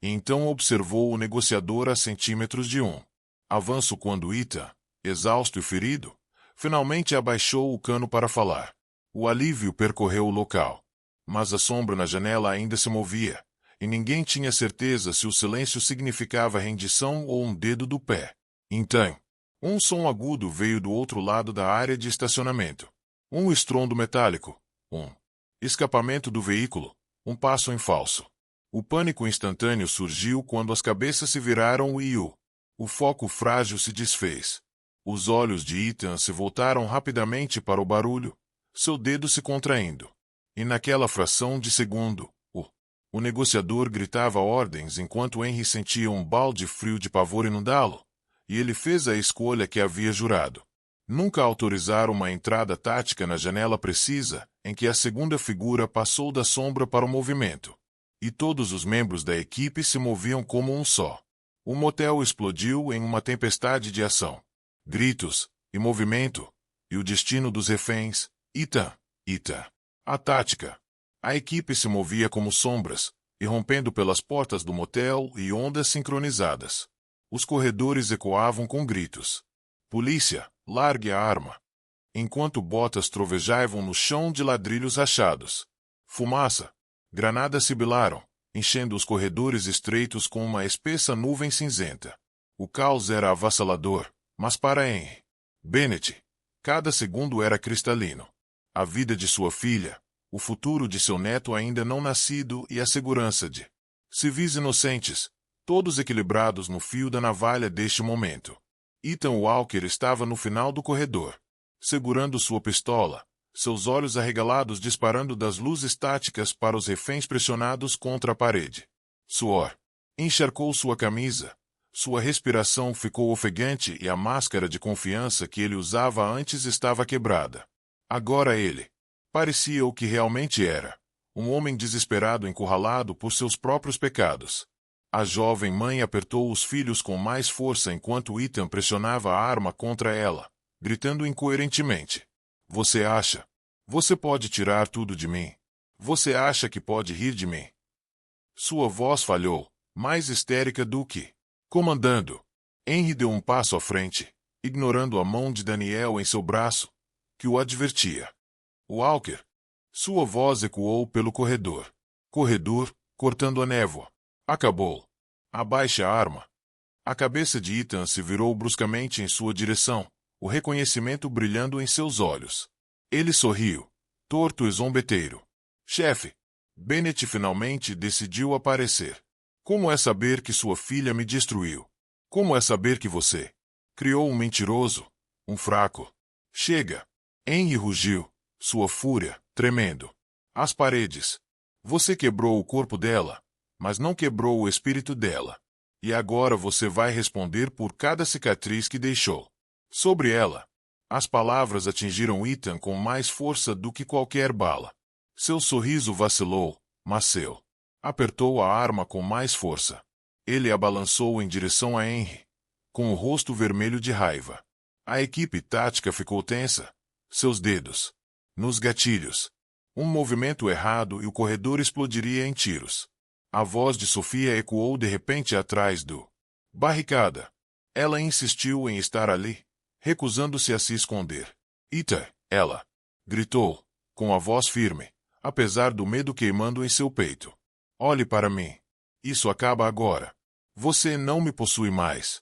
E então observou o negociador a centímetros de um avanço quando Ethan, exausto e ferido, finalmente abaixou o cano para falar. O alívio percorreu o local. Mas a sombra na janela ainda se movia, e ninguém tinha certeza se o silêncio significava rendição ou um dedo do pé. Então, um som agudo veio do outro lado da área de estacionamento. Um estrondo metálico, um escapamento do veículo, um passo em falso. O pânico instantâneo surgiu quando as cabeças se viraram e o foco frágil se desfez. Os olhos de Ethan se voltaram rapidamente para o barulho, seu dedo se contraindo. E naquela fração de segundo, o negociador gritava ordens enquanto Henry sentia um balde frio de pavor inundá-lo, e ele fez a escolha que havia jurado. Nunca autorizar uma entrada tática na janela precisa, em que a segunda figura passou da sombra para o movimento. E todos os membros da equipe se moviam como um só. O motel explodiu em uma tempestade de ação. Gritos, e movimento, e o destino dos reféns. Ethan. A tática. A equipe se movia como sombras, irrompendo pelas portas do motel e ondas sincronizadas. Os corredores ecoavam com gritos. Polícia, largue a arma. Enquanto botas trovejavam no chão de ladrilhos rachados. Fumaça. Granadas sibilaram, enchendo os corredores estreitos com uma espessa nuvem cinzenta. O caos era avassalador, mas para Henry Bennett, cada segundo era cristalino. A vida de sua filha, o futuro de seu neto ainda não nascido e a segurança de civis inocentes, todos equilibrados no fio da navalha deste momento. Ethan Walker estava no final do corredor, segurando sua pistola, seus olhos arregalados disparando das luzes táticas para os reféns pressionados contra a parede. Suor encharcou sua camisa, sua respiração ficou ofegante e a máscara de confiança que ele usava antes estava quebrada. Agora ele parecia o que realmente era, um homem desesperado encurralado por seus próprios pecados. A jovem mãe apertou os filhos com mais força enquanto Ethan pressionava a arma contra ela, gritando incoerentemente. Você acha? Você pode tirar tudo de mim? Você acha que pode rir de mim? Sua voz falhou, mais histérica do que comandando. Henry deu um passo à frente, ignorando a mão de Daniel em seu braço, que o advertia. Walker. Sua voz ecoou pelo corredor. Corredor, cortando a névoa. Acabou. Abaixe a arma. A cabeça de Ethan se virou bruscamente em sua direção, o reconhecimento brilhando em seus olhos. Ele sorriu, torto e zombeteiro. Chefe, Bennett finalmente decidiu aparecer. Como é saber que sua filha me destruiu? Como é saber que você criou um mentiroso, um fraco? Chega! Henry rugiu, sua fúria, tremendo. As paredes. Você quebrou o corpo dela, mas não quebrou o espírito dela. E agora você vai responder por cada cicatriz que deixou. Sobre ela. As palavras atingiram Ethan com mais força do que qualquer bala. Seu sorriso vacilou, mas seu. Apertou a arma com mais força. Ele a balançou em direção a Henry, com o rosto vermelho de raiva. A equipe tática ficou tensa. Seus dedos nos gatilhos. Um movimento errado e o corredor explodiria em tiros. A voz de Sofia ecoou de repente atrás do barricada. Ela insistiu em estar ali, recusando-se a se esconder. Ethan, ela gritou, com a voz firme, apesar do medo queimando em seu peito. Olhe para mim. Isso acaba agora. Você não me possui mais.